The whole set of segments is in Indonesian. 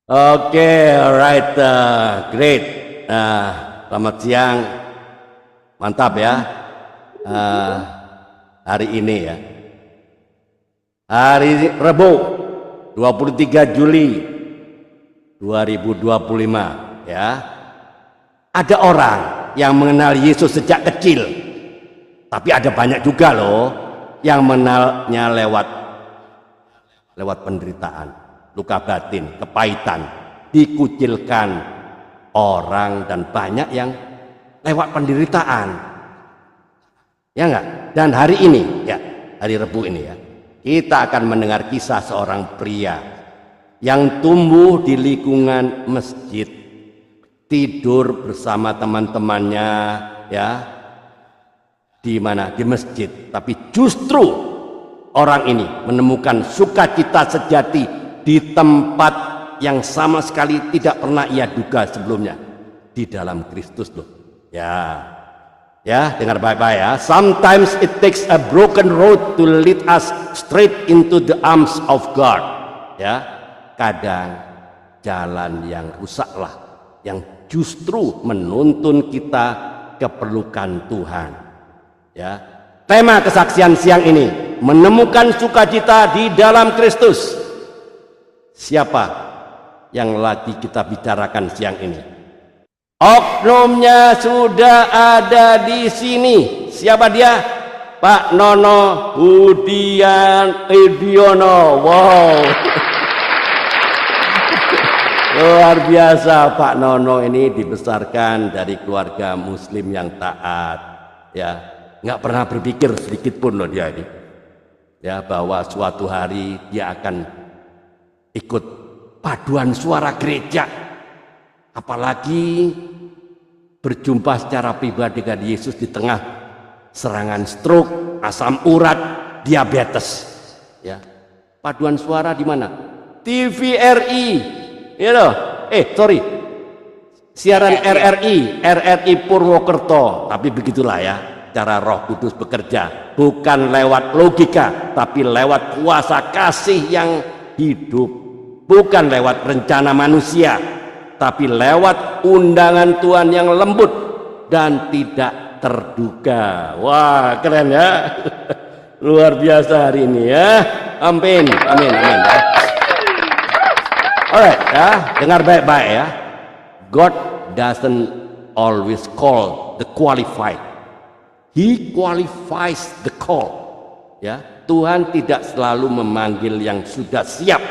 Oke, alright, great. Selamat siang, mantap ya. Hari ini ya, hari Rabu, 23 Juli 2025 ya. Ada orang yang mengenal Yesus sejak kecil, tapi ada banyak juga loh yang mengenalnya lewat penderitaan, luka batin, kepahitan, dikucilkan orang, dan banyak yang lewat penderitaan, ya enggak? Dan hari ini ya, hari Rabu ini ya, kita akan mendengar kisah seorang pria yang tumbuh di lingkungan masjid, tidur bersama teman-temannya ya, di mana? Di masjid. Tapi justru orang ini menemukan sukacita sejati di tempat yang sama sekali tidak pernah ia duga sebelumnya, di dalam Kristus loh. Ya, dengar baik-baik ya. Sometimes it takes a broken road to lead us straight into the arms of God. Ya, kadang jalan yang rusaklah yang justru menuntun kita ke pelukan Tuhan. Ya, tema kesaksian siang ini, menemukan sukacita di dalam Kristus. Siapa yang lagi kita bicarakan siang ini? Oknumnya sudah ada di sini. Siapa dia? Pak Nono Budian Ediono. Wow. Luar biasa. Pak Nono ini dibesarkan dari keluarga muslim yang taat, ya, nggak pernah berpikir sedikit pun loh dia ini, ya, bahwa suatu hari dia akan ikut paduan suara gereja, apalagi berjumpa secara pribadi dengan Yesus di tengah serangan stroke, asam urat, diabetes, ya. Paduan suara di mana? TVRI, ya loh. Siaran RRI Purwokerto. Tapi begitulah ya cara Roh Kudus bekerja, bukan lewat logika, tapi lewat kuasa kasih yang hidup, bukan lewat rencana manusia, tapi lewat undangan Tuhan yang lembut dan tidak terduga. Wah, keren ya. Luar biasa hari ini ya. Amin. Alright ya, dengar baik-baik ya. God doesn't always call the qualified. He qualifies the call. Ya, Tuhan tidak selalu memanggil yang sudah siap.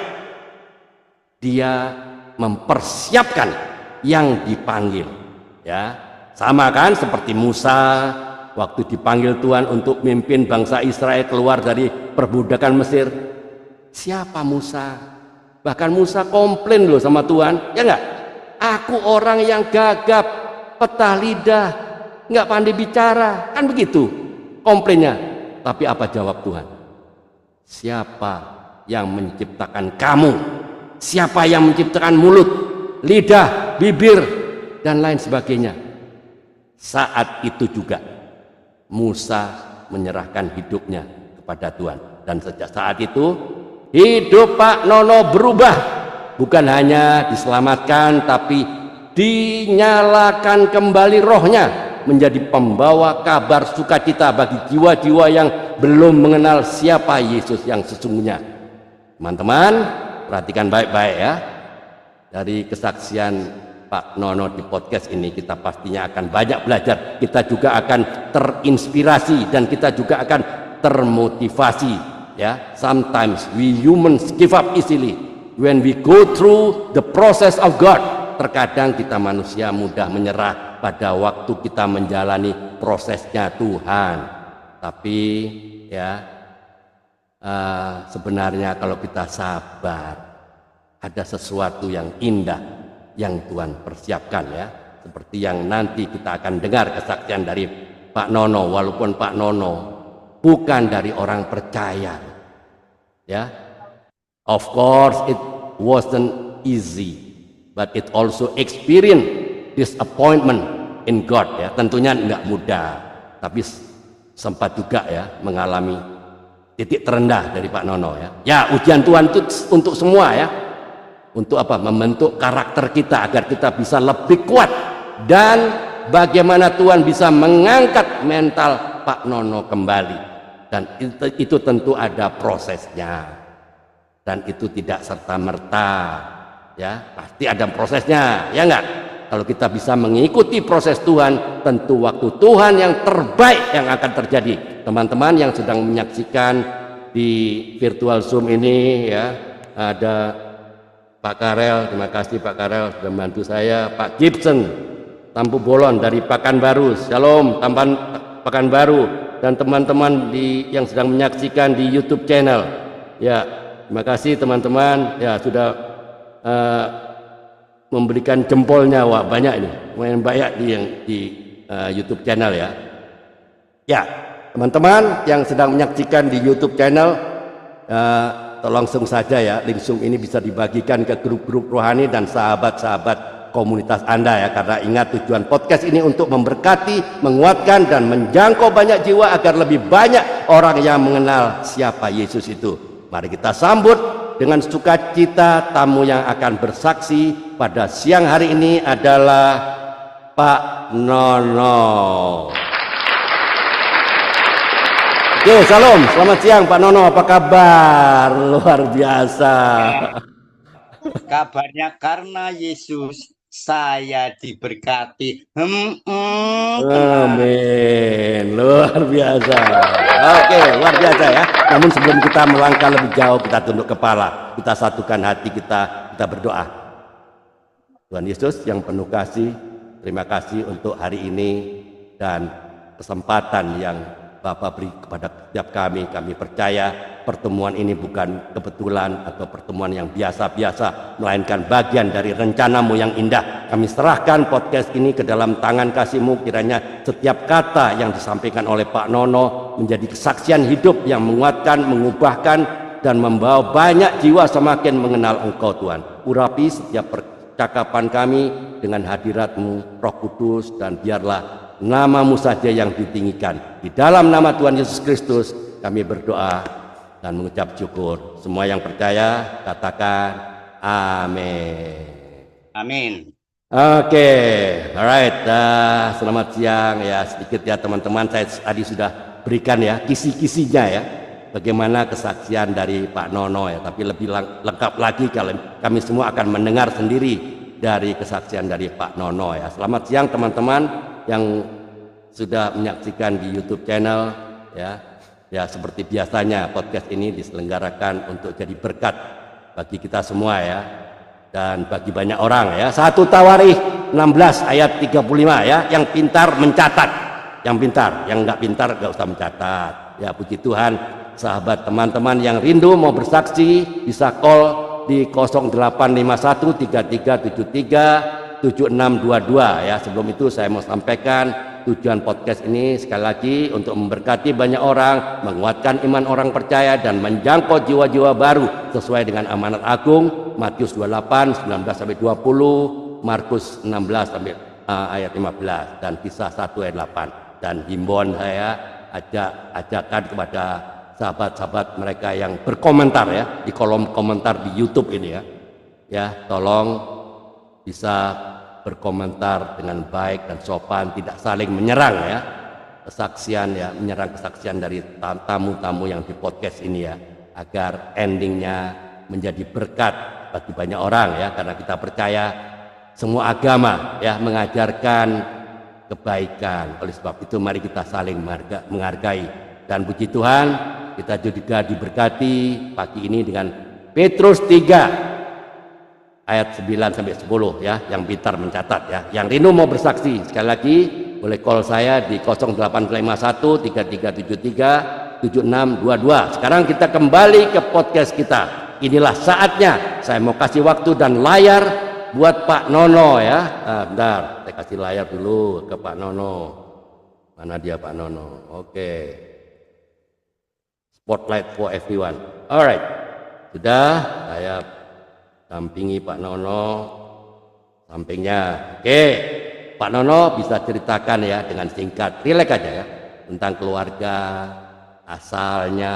Dia mempersiapkan yang dipanggil. Ya, sama kan seperti Musa waktu dipanggil Tuhan untuk memimpin bangsa Israel keluar dari perbudakan Mesir. Siapa Musa? Bahkan Musa komplain loh sama Tuhan, ya enggak? Aku orang yang gagap, petah lidah, enggak pandai bicara, kan begitu komplainnya. Tapi apa jawab Tuhan? Siapa yang menciptakan kamu? Siapa yang menciptakan mulut, lidah, bibir, dan lain sebagainya? Saat itu juga Musa menyerahkan hidupnya kepada Tuhan, dan sejak saat itu hidup Pak Nono berubah. Bukan hanya diselamatkan, tapi dinyalakan kembali rohnya, menjadi pembawa kabar sukacita bagi jiwa-jiwa yang belum mengenal siapa Yesus yang sesungguhnya. Teman-teman, perhatikan baik-baik ya. Dari kesaksian Pak Nono di podcast ini, kita pastinya akan banyak belajar. Kita juga akan terinspirasi dan kita juga akan termotivasi, ya. Sometimes we humans give up easily when we go through the process of God. Terkadang kita manusia mudah menyerah pada waktu kita menjalani prosesnya Tuhan. Tapi ya, sebenarnya kalau kita sabar, ada sesuatu yang indah yang Tuhan persiapkan, ya. Seperti yang nanti kita akan dengar kesaksian dari Pak Nono, walaupun Pak Nono bukan dari orang percaya, ya. Of course it wasn't easy, but it also experience disappointment in God, ya. Tentunya enggak mudah, tapi sempat juga ya mengalami titik terendah dari Pak Nono, ya. Ya, ujian Tuhan itu untuk semua, ya. Untuk apa? Membentuk karakter kita agar kita bisa lebih kuat. Dan bagaimana Tuhan bisa mengangkat mental Pak Nono kembali. Dan itu tentu ada prosesnya. Dan itu tidak serta-merta. Ya, pasti ada prosesnya, ya enggak? Kalau kita bisa mengikuti proses Tuhan, tentu waktu Tuhan yang terbaik yang akan terjadi. Teman-teman yang sedang menyaksikan di virtual Zoom ini, ya, ada Pak Karel, terima kasih Pak Karel sudah membantu saya. Pak Gibson Tampu Bolon dari Pekanbaru, Shalom Tampan Pekanbaru, dan teman-teman yang sedang menyaksikan di YouTube channel. Ya, terima kasih teman-teman. Ya, sudah memberikan jempolnya. Wah, banyak ini, lumayan banyak di YouTube channel ya. Ya, teman-teman yang sedang menyaksikan di YouTube channel, langsung saja ya, link Zoom ini bisa dibagikan ke grup-grup rohani dan sahabat-sahabat komunitas Anda ya, karena ingat tujuan podcast ini untuk memberkati, menguatkan dan menjangkau banyak jiwa agar lebih banyak orang yang mengenal siapa Yesus itu. Mari kita sambut dengan sukacita tamu yang akan bersaksi pada siang hari ini adalah Pak Nono. Oke, salam, selamat siang Pak Nono, apa kabar? Luar biasa. Kabarnya karena Yesus saya diberkati. Amin, luar biasa. Oke, luar biasa ya. Namun sebelum kita melangkah lebih jauh, kita tunduk kepala, kita satukan hati kita berdoa. Tuhan Yesus yang penuh kasih, terima kasih untuk hari ini dan kesempatan yang Bapak beri kepada setiap kami. Kami percaya pertemuan ini bukan kebetulan atau pertemuan yang biasa-biasa, melainkan bagian dari rencana-Mu yang indah. Kami serahkan podcast ini ke dalam tangan kasih-Mu. Kiranya setiap kata yang disampaikan oleh Pak Nono menjadi kesaksian hidup yang menguatkan, mengubahkan, dan membawa banyak jiwa semakin mengenal Engkau Tuhan. Urapi setiap percakapan kami dengan hadirat-Mu, Roh Kudus, dan biarlah nama-Mu saja yang ditinggikan. Di dalam nama Tuhan Yesus Kristus kami berdoa dan mengucap syukur. Semua yang percaya katakan amin. Amin. Oke, alright. Selamat siang ya, sedikit ya teman-teman, saya tadi sudah berikan ya kisi-kisinya ya, bagaimana kesaksian dari Pak Nono ya, tapi lebih lengkap lagi kami semua akan mendengar sendiri dari kesaksian dari Pak Nono ya. Selamat siang teman-teman yang sudah menyaksikan di YouTube channel ya. Ya, seperti biasanya podcast ini diselenggarakan untuk jadi berkat bagi kita semua ya, dan bagi banyak orang ya. 1 Tawarikh 16 ayat 35 ya, yang pintar mencatat, yang pintar, yang nggak pintar nggak usah mencatat ya. Puji Tuhan, sahabat teman-teman yang rindu mau bersaksi bisa call di 0851 3373 7622 ya. Sebelum itu saya mau sampaikan tujuan podcast ini sekali lagi untuk memberkati banyak orang, menguatkan iman orang percaya dan menjangkau jiwa-jiwa baru sesuai dengan amanat agung Matius 28 19 sampai 20, Markus 16 sampai ayat 15, dan Kisah 1 ayat 8. Dan himbauan saya ajakan kepada sahabat-sahabat mereka yang berkomentar ya di kolom komentar di YouTube ini ya. Ya, tolong bisa berkomentar dengan baik dan sopan, tidak saling menyerang ya. Kesaksian ya, menyerang kesaksian dari tamu-tamu yang di podcast ini ya, agar endingnya menjadi berkat bagi banyak orang ya, karena kita percaya semua agama ya mengajarkan kebaikan. Oleh sebab itu mari kita saling menghargai, dan puji Tuhan kita juga diberkati pagi ini dengan Petrus 3 ayat 9 sampai 10 ya, yang pintar mencatat ya. Yang rindu mau bersaksi sekali lagi boleh call saya di 0851 3373 7622. Sekarang kita kembali ke podcast kita. Inilah saatnya saya mau kasih waktu dan layar buat Pak Nono ya. Bentar, saya kasih layar dulu ke Pak Nono. Mana dia Pak Nono? Oke. Spotlight for everyone. Alright. Sudah, saya dampingi Pak Nono sampingnya. Oke, Pak Nono bisa ceritakan ya dengan singkat, rileks aja ya, tentang keluarga, asalnya,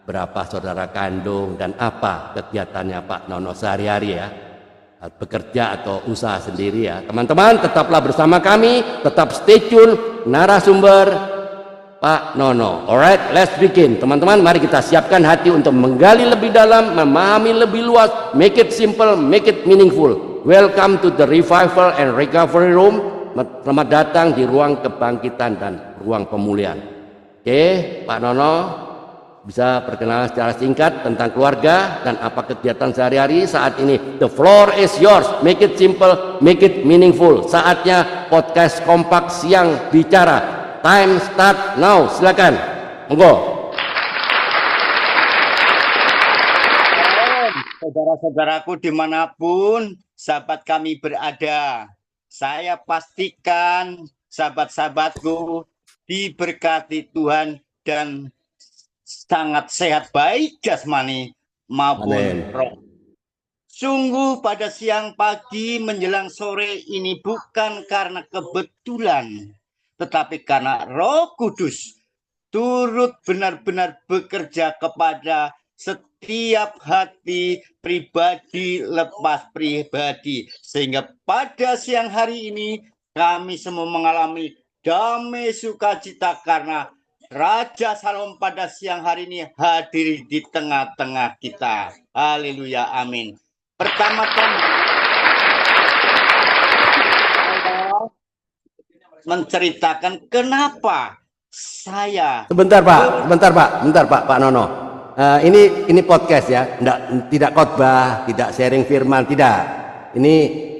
berapa saudara kandung, dan apa kegiatannya Pak Nono sehari-hari ya, bekerja atau usaha sendiri ya. Teman-teman tetaplah bersama kami, tetap stay tune narasumber Pak Nono. Alright, let's begin. Teman-teman, mari kita siapkan hati untuk menggali lebih dalam, memahami lebih luas, make it simple, make it meaningful. Welcome to the Revival and Recovery Room. Selamat datang di ruang kebangkitan dan ruang pemulihan. Oke, Pak Nono bisa perkenalan secara singkat tentang keluarga dan apa kegiatan sehari-hari saat ini. The floor is yours. Make it simple, make it meaningful. Saatnya podcast kompak siang bicara. Time start now. Silakan. Monggo. Saudara-saudaraku dimanapun sahabat kami berada, saya pastikan sahabat-sahabatku diberkati Tuhan dan sangat sehat baik jasmani maupun roh. Sungguh pada siang pagi menjelang sore ini bukan karena kebetulan, tetapi karena Roh Kudus turut benar-benar bekerja kepada setiap hati pribadi lepas pribadi, sehingga pada siang hari ini kami semua mengalami damai sukacita karena Raja Salom pada siang hari ini hadir di tengah-tengah kita. Haleluya, amin. Pertama-tama menceritakan kenapa saya. Sebentar Pak Nono. Ini podcast ya, tidak khotbah, tidak sharing firman, tidak. Ini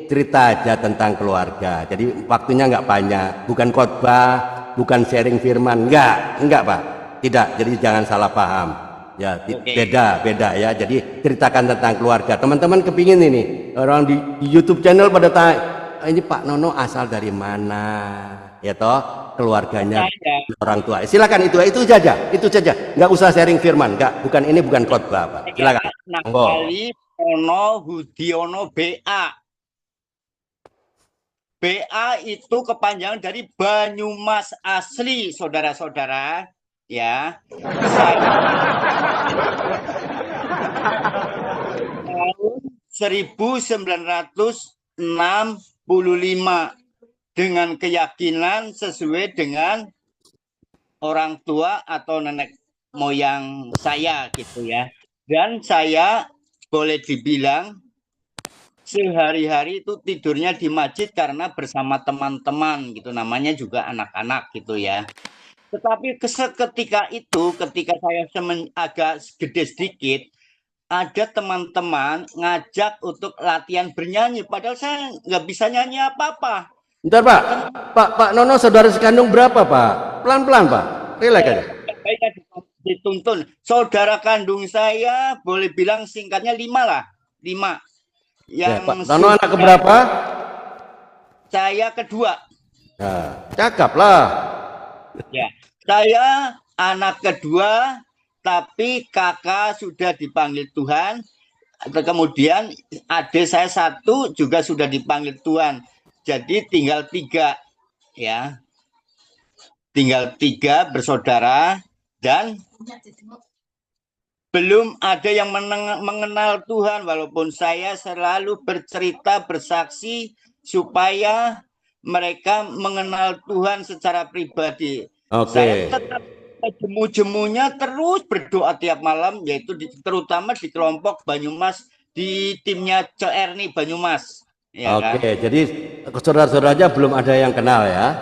cerita aja tentang keluarga. Jadi waktunya nggak banyak, bukan khotbah, bukan sharing firman, enggak Pak, tidak. Jadi jangan salah paham. Ya, beda ya. Jadi ceritakan tentang keluarga. Teman-teman kepingin ini orang di YouTube channel pada tanya, ini Pak Nono asal dari mana? Ya toh, keluarganya orang tua. Silakan itu saja, nggak usah sharing firman, bukan khotbah Pak. Silakan. Nakali Ono Hudiono BA. BA itu kepanjangan dari Banyumas asli, saudara-saudara. Ya, tahun 1965 dengan keyakinan sesuai dengan orang tua atau nenek moyang saya gitu ya. Dan saya boleh dibilang sehari-hari itu tidurnya di masjid karena bersama teman-teman gitu, namanya juga anak-anak gitu ya. Tetapi ketika itu, ketika saya agak gede sedikit, ada teman-teman ngajak untuk latihan bernyanyi, padahal saya nggak bisa nyanyi apa-apa. Bentar Pak Nono saudara sekandung berapa Pak? Pelan-pelan Pak, relax aja. Dituntun. Saudara kandung saya boleh bilang singkatnya 5 lah, 5. Yang ya, Pak Nono anak keberapa? Saya kedua. Nah, cakap lah. Ya, saya anak kedua, tapi kakak sudah dipanggil Tuhan. Kemudian adik saya satu juga sudah dipanggil Tuhan. Jadi tinggal 3, ya. Tinggal 3 bersaudara dan belum ada yang mengenal Tuhan, walaupun saya selalu bercerita, bersaksi supaya mereka mengenal Tuhan secara pribadi. Saya tetap jemu-jemunya terus berdoa tiap malam, yaitu terutama di kelompok Banyumas, di timnya CRNI Banyumas. Ya, kan? Jadi saudara-saudaranya belum ada yang kenal ya.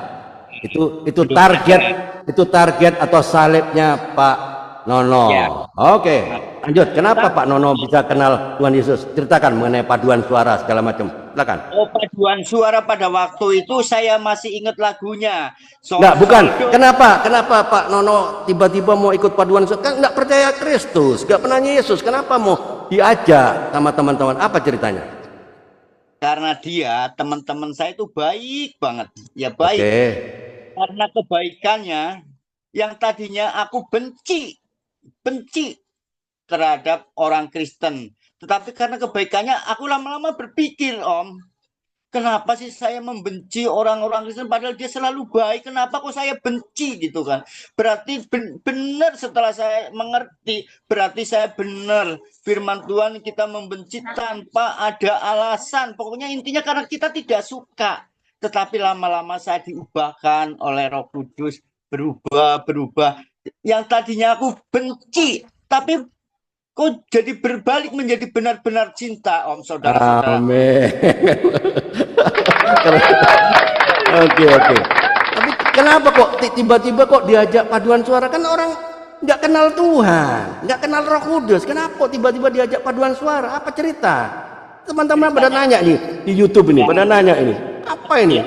Itu target atau salibnya Pak Nono. Ya. Lanjut. Kenapa Pak Nono bisa kenal Tuhan Yesus? Ceritakan mengenai paduan suara segala macam. Silakan. Paduan suara pada waktu itu saya masih ingat lagunya. Bukan. Kenapa Pak Nono tiba-tiba mau ikut paduan suara? Kan nggak percaya Kristus, nggak pernah Yesus. Kenapa mau diajak sama teman-teman? Apa ceritanya? Karena teman-teman saya itu baik banget. Ya baik. Karena kebaikannya yang tadinya aku benci terhadap orang Kristen, tetapi karena kebaikannya aku lama-lama berpikir, Om, Kenapa sih saya membenci orang-orang Kristen padahal dia selalu baik? Kenapa kok saya benci gitu kan? Berarti benar setelah saya mengerti, berarti saya benar. Firman Tuhan kita membenci tanpa ada alasan. Pokoknya intinya karena kita tidak suka. Tetapi lama-lama saya diubahkan oleh Roh Kudus, berubah. Yang tadinya aku benci, tapi kok jadi berbalik menjadi benar-benar cinta, Om, saudara-saudara. Amin. Oke. Tapi kenapa kok tiba-tiba kok diajak paduan suara? Kan orang nggak kenal Tuhan, nggak kenal Roh Kudus. Kenapa kok tiba-tiba diajak paduan suara? Apa cerita? Teman-teman pada nanya nih di YouTube ini, pada nanya ini. Apa ini?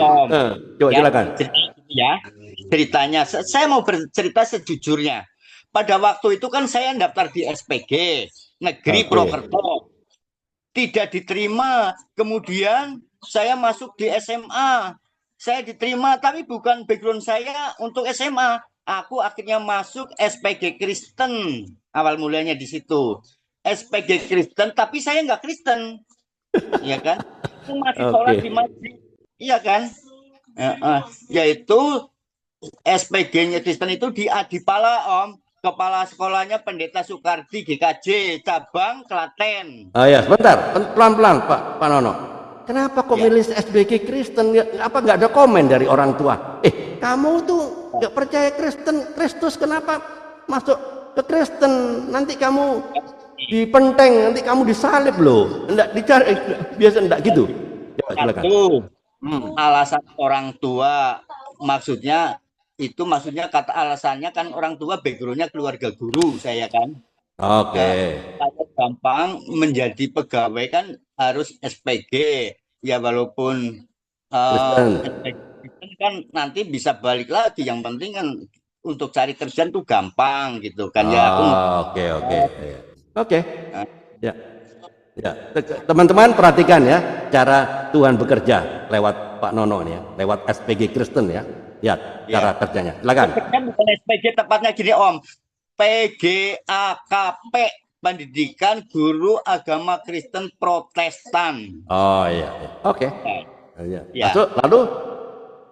Coba silakan. Ceritanya, saya mau bercerita sejujurnya. Pada waktu itu kan saya daftar di SPG Negeri Purwokerto, tidak diterima. Kemudian saya masuk di SMA, saya diterima, tapi bukan background saya untuk SMA. Aku akhirnya masuk SPG Kristen, awal mulanya di situ. SPG Kristen, tapi saya nggak Kristen, ya kan? Masih sholat di masjid, iya kan? Yaitu SPG-nya Kristen itu di Adipala, Om. Kepala sekolahnya Pendeta Soekardi GKJ cabang Klaten. Ya, sebentar, pelan-pelan Pak Nono. Kenapa kok milih SBG Kristen? Apa nggak ada komen dari orang tua? Kamu tuh nggak percaya Kristus, kenapa masuk ke Kristen? Nanti kamu dipenteng, nanti kamu disalib loh. Enggak dicari, biasa enggak gitu. Ya, silakan. Alasan orang tua, maksudnya kata alasannya kan orang tua backgroundnya keluarga guru saya kan. Saya gampang menjadi pegawai kan harus SPG ya, walaupun SPG kan nanti bisa balik lagi, yang penting kan untuk cari kerjaan tuh gampang gitu kan ya. Oke. Ya, teman-teman perhatikan ya cara Tuhan bekerja lewat Pak Nono nih ya, lewat SPG Kristen ya. Ya, cara kerjanya. Silakan. Bukan SPG, tepatnya gini Om. PGAKP, Pendidikan Guru Agama Kristen Protestan. Oh iya. Oke. Masuk, lalu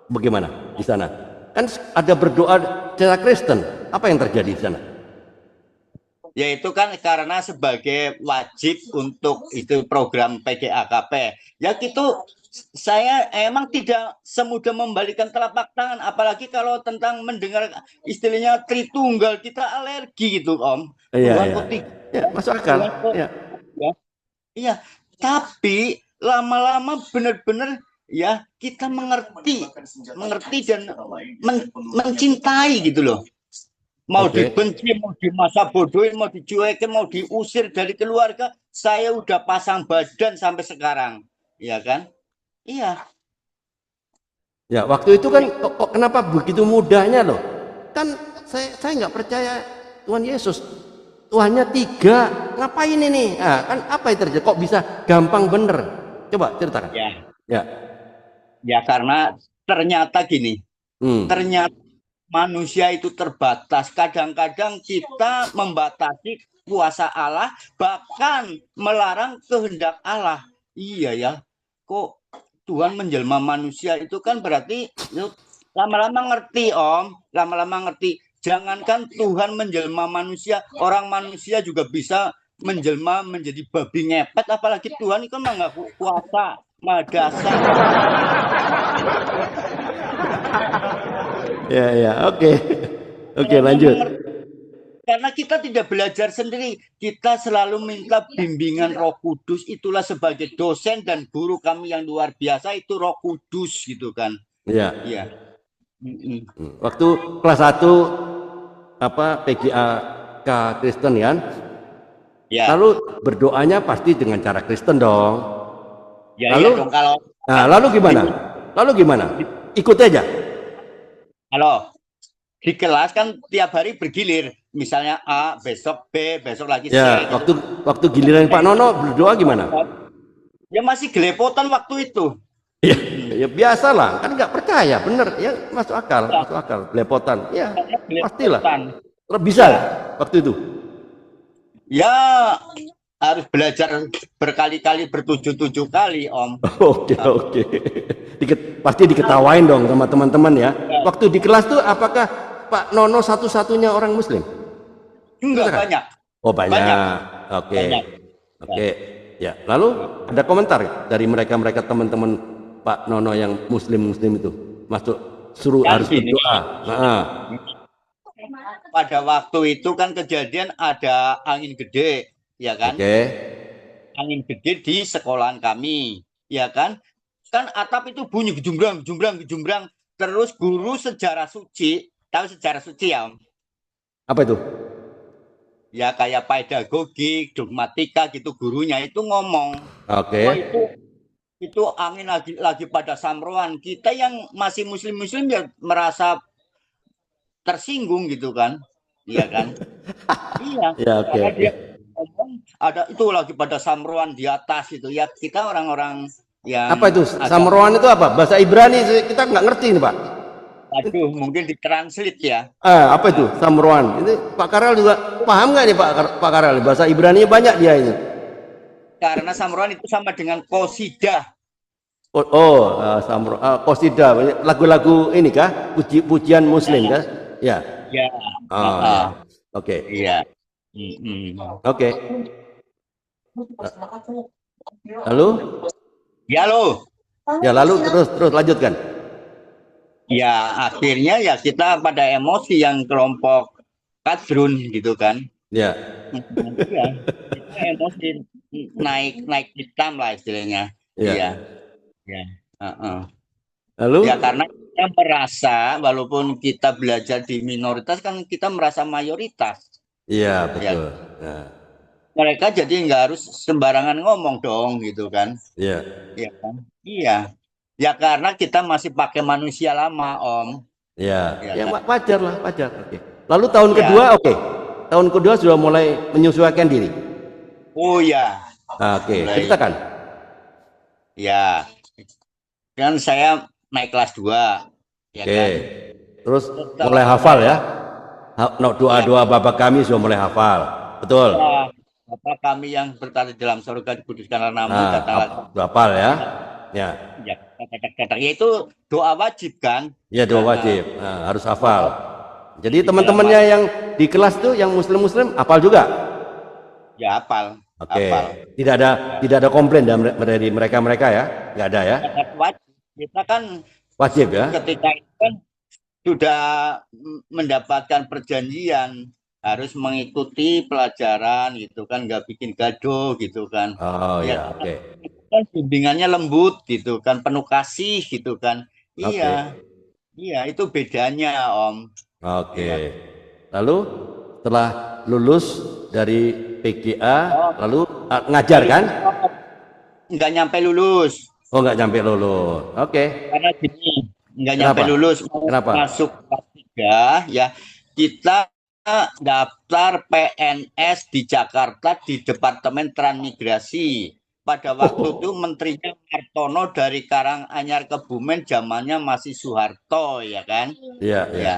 bagaimana di sana? Kan ada berdoa secara Kristen. Apa yang terjadi di sana? Yaitu kan karena sebagai wajib untuk itu program PGAKP. Ya gitu. Saya emang tidak semudah membalikan telapak tangan, apalagi kalau tentang mendengar istilahnya Tritunggal, kita alergi gitu Om. Iya. Masuk akal. Iya. Tapi lama-lama benar-benar ya kita mengerti dan mencintai gitu loh. Mau dibenci, mau dimasa bodohin, mau dicuekin, mau diusir dari keluarga, saya udah pasang badan sampai sekarang, ya kan? Iya. Ya, waktu itu kan kok kenapa begitu mudahnya loh? Kan saya nggak percaya Tuhan Yesus. Tuhannya 3. Ngapain ini? Kan apa yang terjadi? Kok bisa gampang bener? Coba ceritakan. Ya karena ternyata gini. Ternyata manusia itu terbatas. Kadang-kadang kita membatasi kuasa Allah, bahkan melarang kehendak Allah. Iya ya. Kok Tuhan menjelma manusia itu kan berarti lama-lama ngerti Om, lama-lama ngerti. Jangankan Tuhan menjelma manusia, orang manusia juga bisa menjelma menjadi babi ngepet, apalagi Tuhan itu mengaku kuasa maha dasar. Oke, lanjut. Karena kita tidak belajar sendiri, kita selalu minta bimbingan Roh Kudus. Itulah sebagai dosen dan guru kami yang luar biasa itu Roh Kudus gitu kan. Iya. Waktu kelas 1 PGAK Kristen kan? Ya. Lalu berdoanya pasti dengan cara Kristen dong. Lalu gimana? Ikut aja. Di kelas kan tiap hari bergilir, misalnya A, besok B, besok lagi C. Ya, waktu giliran Pak Nono berdoa gimana? Ya masih gelepotan waktu itu. Ya biasalah, kan nggak percaya, bener ya, masuk akal, gelepotan. Ya, pastilah. Bisa waktu itu. Ya harus belajar berkali-kali, bertujuh-tujuh kali, Om. Oke, oke. Pasti diketawain dong sama teman-teman ya. Ya, Waktu di kelas tuh apakah Pak Nono satu-satunya orang Muslim? enggak Silakan. banyak, Oh banyak, banyak. Oke. banyak. Ya. Oke. Ya. Lalu ada komentar dari mereka teman-teman Pak Nono yang Muslim itu masuk suruh Kan harus gini, berdoa. Nah, pada waktu itu kan kejadian ada angin gede, ya kan? oke. Angin gede di sekolahan kami, ya kan? Kan atap itu bunyi gejumbrang, gejumbrang, gejumbrang. Terus guru sejarah suci, tahu sejarah suci ya, Om? Apa itu? Ya kayak pedagogik, dogmatika gitu gurunya itu ngomong, Oke. wah itu angin lagi pada samroan. Kita yang masih muslim-muslim ya merasa tersinggung gitu kan, iya kan? Iya, Ya, oke, karena oke. dia ngomong ada itu lagi pada samroan di atas itu ya kita orang-orang Apa yang itu? agak Samroan itu apa? Bahasa Ibrani kita nggak ngerti ini, Pak. aduh mungkin ditranslate ya. Apa itu? Samroan. Ini Pak Karel juga paham nggak nih Pak Karel? Bahasa Ibrani banyak dia ini. Karena samroan itu sama dengan kosidah. Qasida, lagu-lagu ini kah? Pujian Muslim kah? Ya. Ya, Oh, ya. Oke. iya. Mm-mm. Oke. Lalu? Ya loh. Ya, lalu terus lanjutkan. Ya akhirnya ya kita pada emosi yang kelompok kadrun gitu kan. Ya. Iya, kita emosi naik naik hitam lah istilahnya. Ya. Iya, ya. Heeh. Lalu? Ya karena kita merasa walaupun kita belajar di minoritas kan kita merasa mayoritas. Iya, Ya, betul. Nah, mereka jadi nggak harus sembarangan ngomong dong gitu kan. iya. Iya kan? Iya. Ya karena kita masih pakai manusia lama, Om. Ya, Ya ya kan? wajar lah, wajar. Oke. Lalu tahun Ya. kedua, oke. Tahun kedua sudah mulai menyesuaikan diri. Oh ya, Oke, mulai. ceritakan. Ya, kan saya naik kelas 2, ya Oke. kan? Terus mulai Setelah hafal ya. No, ya, doa-doa Bapak kami sudah mulai hafal. Betul. ya, Bapa kami yang berada di dalam surga dikuduskanlah namamu, Nah, datanglah hafal ya. Ya. ya, kata-kata itu doa wajib kan? Ya, doa Nah, wajib. Nah, harus hafal. Jadi di dalam teman-temannya yang di kelas tuh yang muslim-muslim hafal juga. ya hafal, Oke. hafal. Tidak ada komplain dari mereka ya. Nggak ada ya. Kata wajib. Kita kan Wajib ya. ketika itu kan sudah mendapatkan perjanjian harus mengikuti pelajaran gitu kan, nggak bikin gaduh gitu kan. Oh Ya ya, oke. kan bimbingannya lembut gitu kan, penuh kasih gitu kan. Oke. Iya, iya itu bedanya Om. Oke. Iya. Lalu setelah lulus dari PGA, Oh, lalu ngajar kan? nggak nyampe lulus Oh, nggak sampai lulus. Oke. karena gini, nggak nyampe Kenapa? lulus mau Kenapa? masuk kelas 3 ya kita daftar PNS di Jakarta di Departemen Transmigrasi. Pada waktu itu menterinya Martono dari Karanganyar Kebumen zamannya masih Soeharto ya kan? Iya, iya.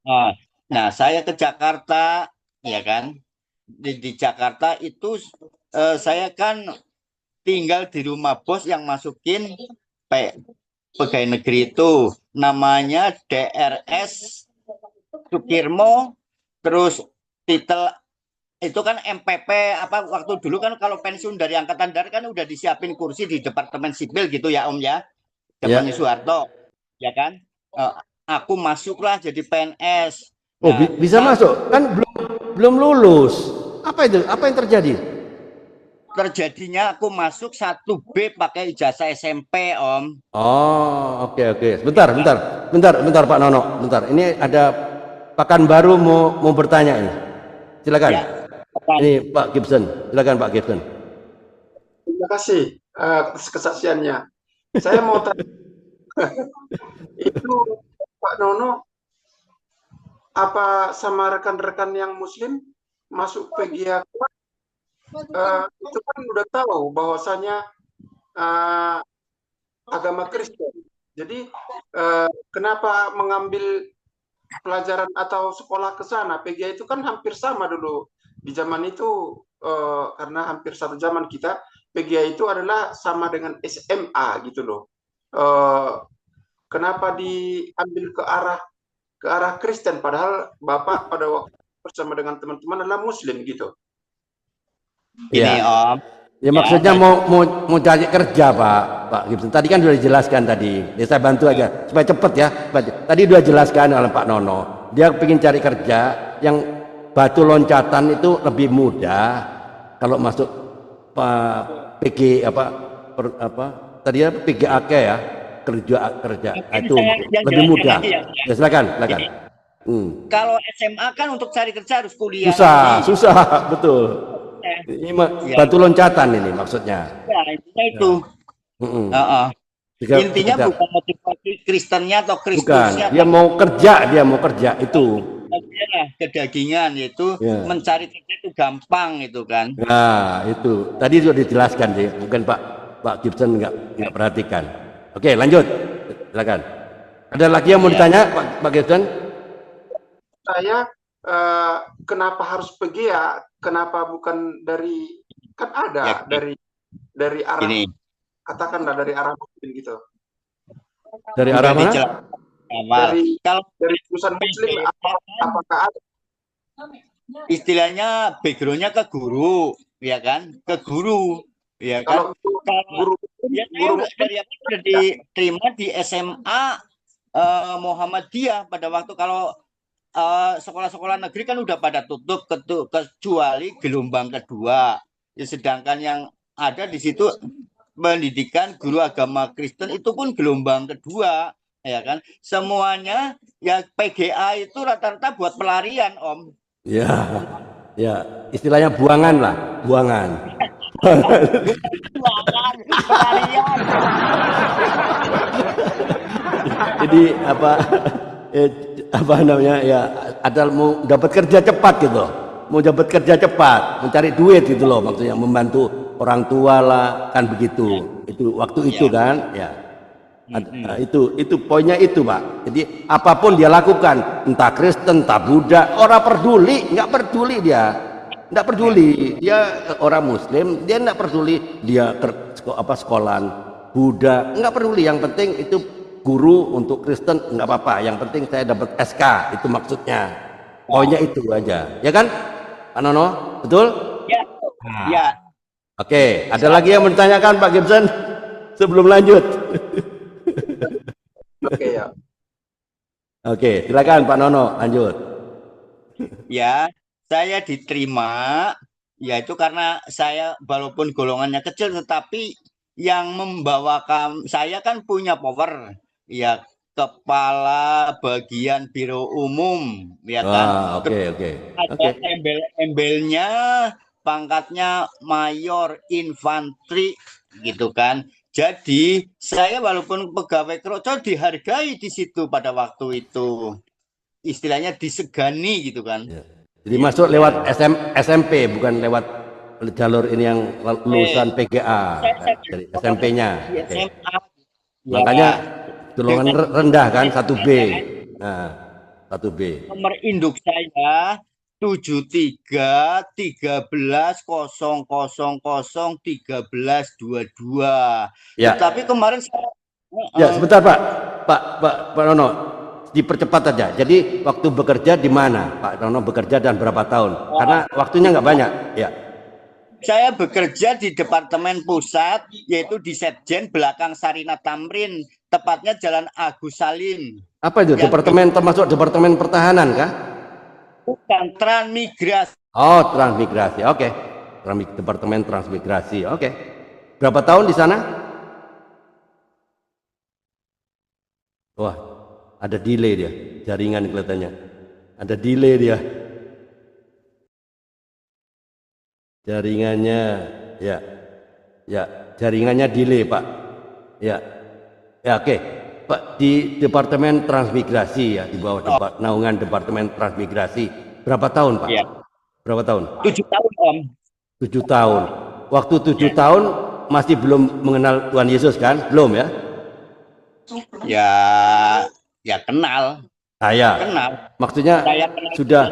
Ya. Nah, saya ke Jakarta ya kan? Di Jakarta itu saya kan tinggal di rumah bos yang masukin pegawai negeri itu namanya DRS Sukirmo, terus titel itu kan MPP apa waktu dulu kan kalau pensiun dari angkatan darat kan udah disiapin kursi di departemen sipil gitu ya Om ya, zamannya Iya. Soeharto ya kan. Eh, aku masuklah jadi PNS. Oh, Nah bisa masuk? Kan belum lulus. Apa itu? Apa yang terjadi? terjadinya aku masuk 1B pakai ijazah SMP Om. Oh, oke, oke. Bentar Pak Nono. Bentar. Ini ada Pekanbaru mau bertanya ini. Silakan. Ya, kan. Ini Pak Gibson. Silakan Pak Gibson. Terima kasih atas kesaksiannya. Saya mau tanya, itu Pak Nono, apa sama rekan-rekan yang Muslim masuk PGA itu kan udah tahu bahwasanya agama Kristen. Jadi kenapa mengambil pelajaran atau sekolah ke sana? PGA itu kan hampir sama dulu. Di zaman itu karena hampir satu zaman kita, PGA itu adalah sama dengan SMA gitu loh. Kenapa diambil ke arah Kristen, padahal Bapak pada waktu bersama dengan teman-teman adalah Muslim gitu. Ini Ya. Om, Ya maksudnya mau cari kerja Pak Gibson. Tadi kan sudah dijelaskan tadi. Ya, saya bantu aja supaya cepet ya. Tadi sudah jelaskan oleh Pak Nono. Dia ingin cari kerja yang batu loncatan itu lebih mudah kalau masuk PG tadi ya PGAK ya, kerja itu yang lebih jelaskan mudah. lagi ya. Ya silakan. Kalau SMA kan untuk cari kerja harus kuliah lagi. Susah betul. Ini batu loncatan ini maksudnya. Ya, intinya itu. Heeh. Intinya bukan motivasi Kristennya atau Bukan, Kristusnya, dia mau kerja itu. adalah kedagingan, yaitu Ya. mencari kerja itu gampang itu kan. Nah, itu tadi sudah dijelaskan sih, mungkin Pak Gibson nggak perhatikan. Oke, lanjut, silakan. Ada lagi yang mau ditanya, Pak Gibson? Saya kenapa harus PGA? Kenapa bukan dari, kan ada Ya, dari arah, ini katakanlah dari arah Muslim gitu. Dari arah mana? Kalau Dari jurusan Muslim apakah ada? istilahnya backgroundnya ke guru, ya kan? Ke guru, ya kan? Kalau itu guru Ya, saya dari apa sudah diterima di SMA Muhammadiyah pada waktu, kalau sekolah-sekolah negeri kan udah pada tutup kecuali gelombang kedua. Ya, sedangkan yang ada di situ pendidikan guru agama Kristen itu pun gelombang kedua, ya kan? Semuanya ya PGA itu rata-rata buat pelarian, Om. Ya, istilahnya buangan lah, buangan. Pelarian. Jadi apa namanya ya, ada mau dapat kerja cepat gitu, mau dapat kerja cepat, mencari duit gitu loh, maksudnya membantu orang tua lah, kan begitu. Itu waktu itu kan, ya. Itu poinnya itu Pak. Jadi apapun dia lakukan, entah Kristen, entah Buddha, orang peduli, nggak peduli dia. Nggak peduli, dia orang Muslim, dia nggak peduli dia sekolahan Buddha, nggak peduli. Yang penting itu guru untuk Kristen nggak apa-apa. Yang penting saya dapat SK, itu maksudnya. Poinnya itu aja, ya kan, Pak Nono, betul? Ya, ya. Oke, ada lagi yang mau ditanyakan Pak Gibson sebelum lanjut? Oke ya. Oke, silakan Pak Nono, lanjut. Ya, saya diterima, yaitu karena saya walaupun golongannya kecil, tetapi yang membawakan saya kan punya power, ya, kepala bagian biro umum, ya kan. Oke. Ada embel-embelnya, pangkatnya mayor infanteri, gitu kan. Jadi saya walaupun pegawai kroco dihargai di situ pada waktu itu, istilahnya disegani gitu kan. Ya. Jadi masuk lewat SMP, bukan lewat jalur ini yang lulusan PGA, dari SMP-nya. SMA. Makanya golongan rendah kan, 1B. Nah, 1B. Nomor induk saya 73-13-000-1322. Ya. Tapi kemarin saya Ya, sebentar Pak Nono, dipercepat aja. Jadi waktu bekerja di mana Pak Nono bekerja dan berapa tahun? Karena waktunya nggak banyak. Ya. Saya bekerja di Departemen Pusat, yaitu di Setjen belakang Sarina Tamrin, tepatnya Jalan Agus Salim. Apa itu? Departemen, termasuk Departemen Pertahanan kah? Bukan, transmigrasi. Oh, transmigrasi. Oke. Departemen transmigrasi. Oke. Berapa tahun di sana? Wah, ada delay dia. Jaringan kelihatannya. Ada delay dia. Jaringannya, ya, jaringannya delay Pak. Ya, oke. Pak, di Departemen Transmigrasi ya, di bawah naungan Departemen Transmigrasi. Berapa tahun Pak? Ya. Berapa tahun? 7 tahun Om. 7 tahun. Waktu 7 tahun masih belum mengenal Tuhan Yesus kan? Belum ya? Ya kenal. Saya. Kenal. Maksudnya Saya kenal sudah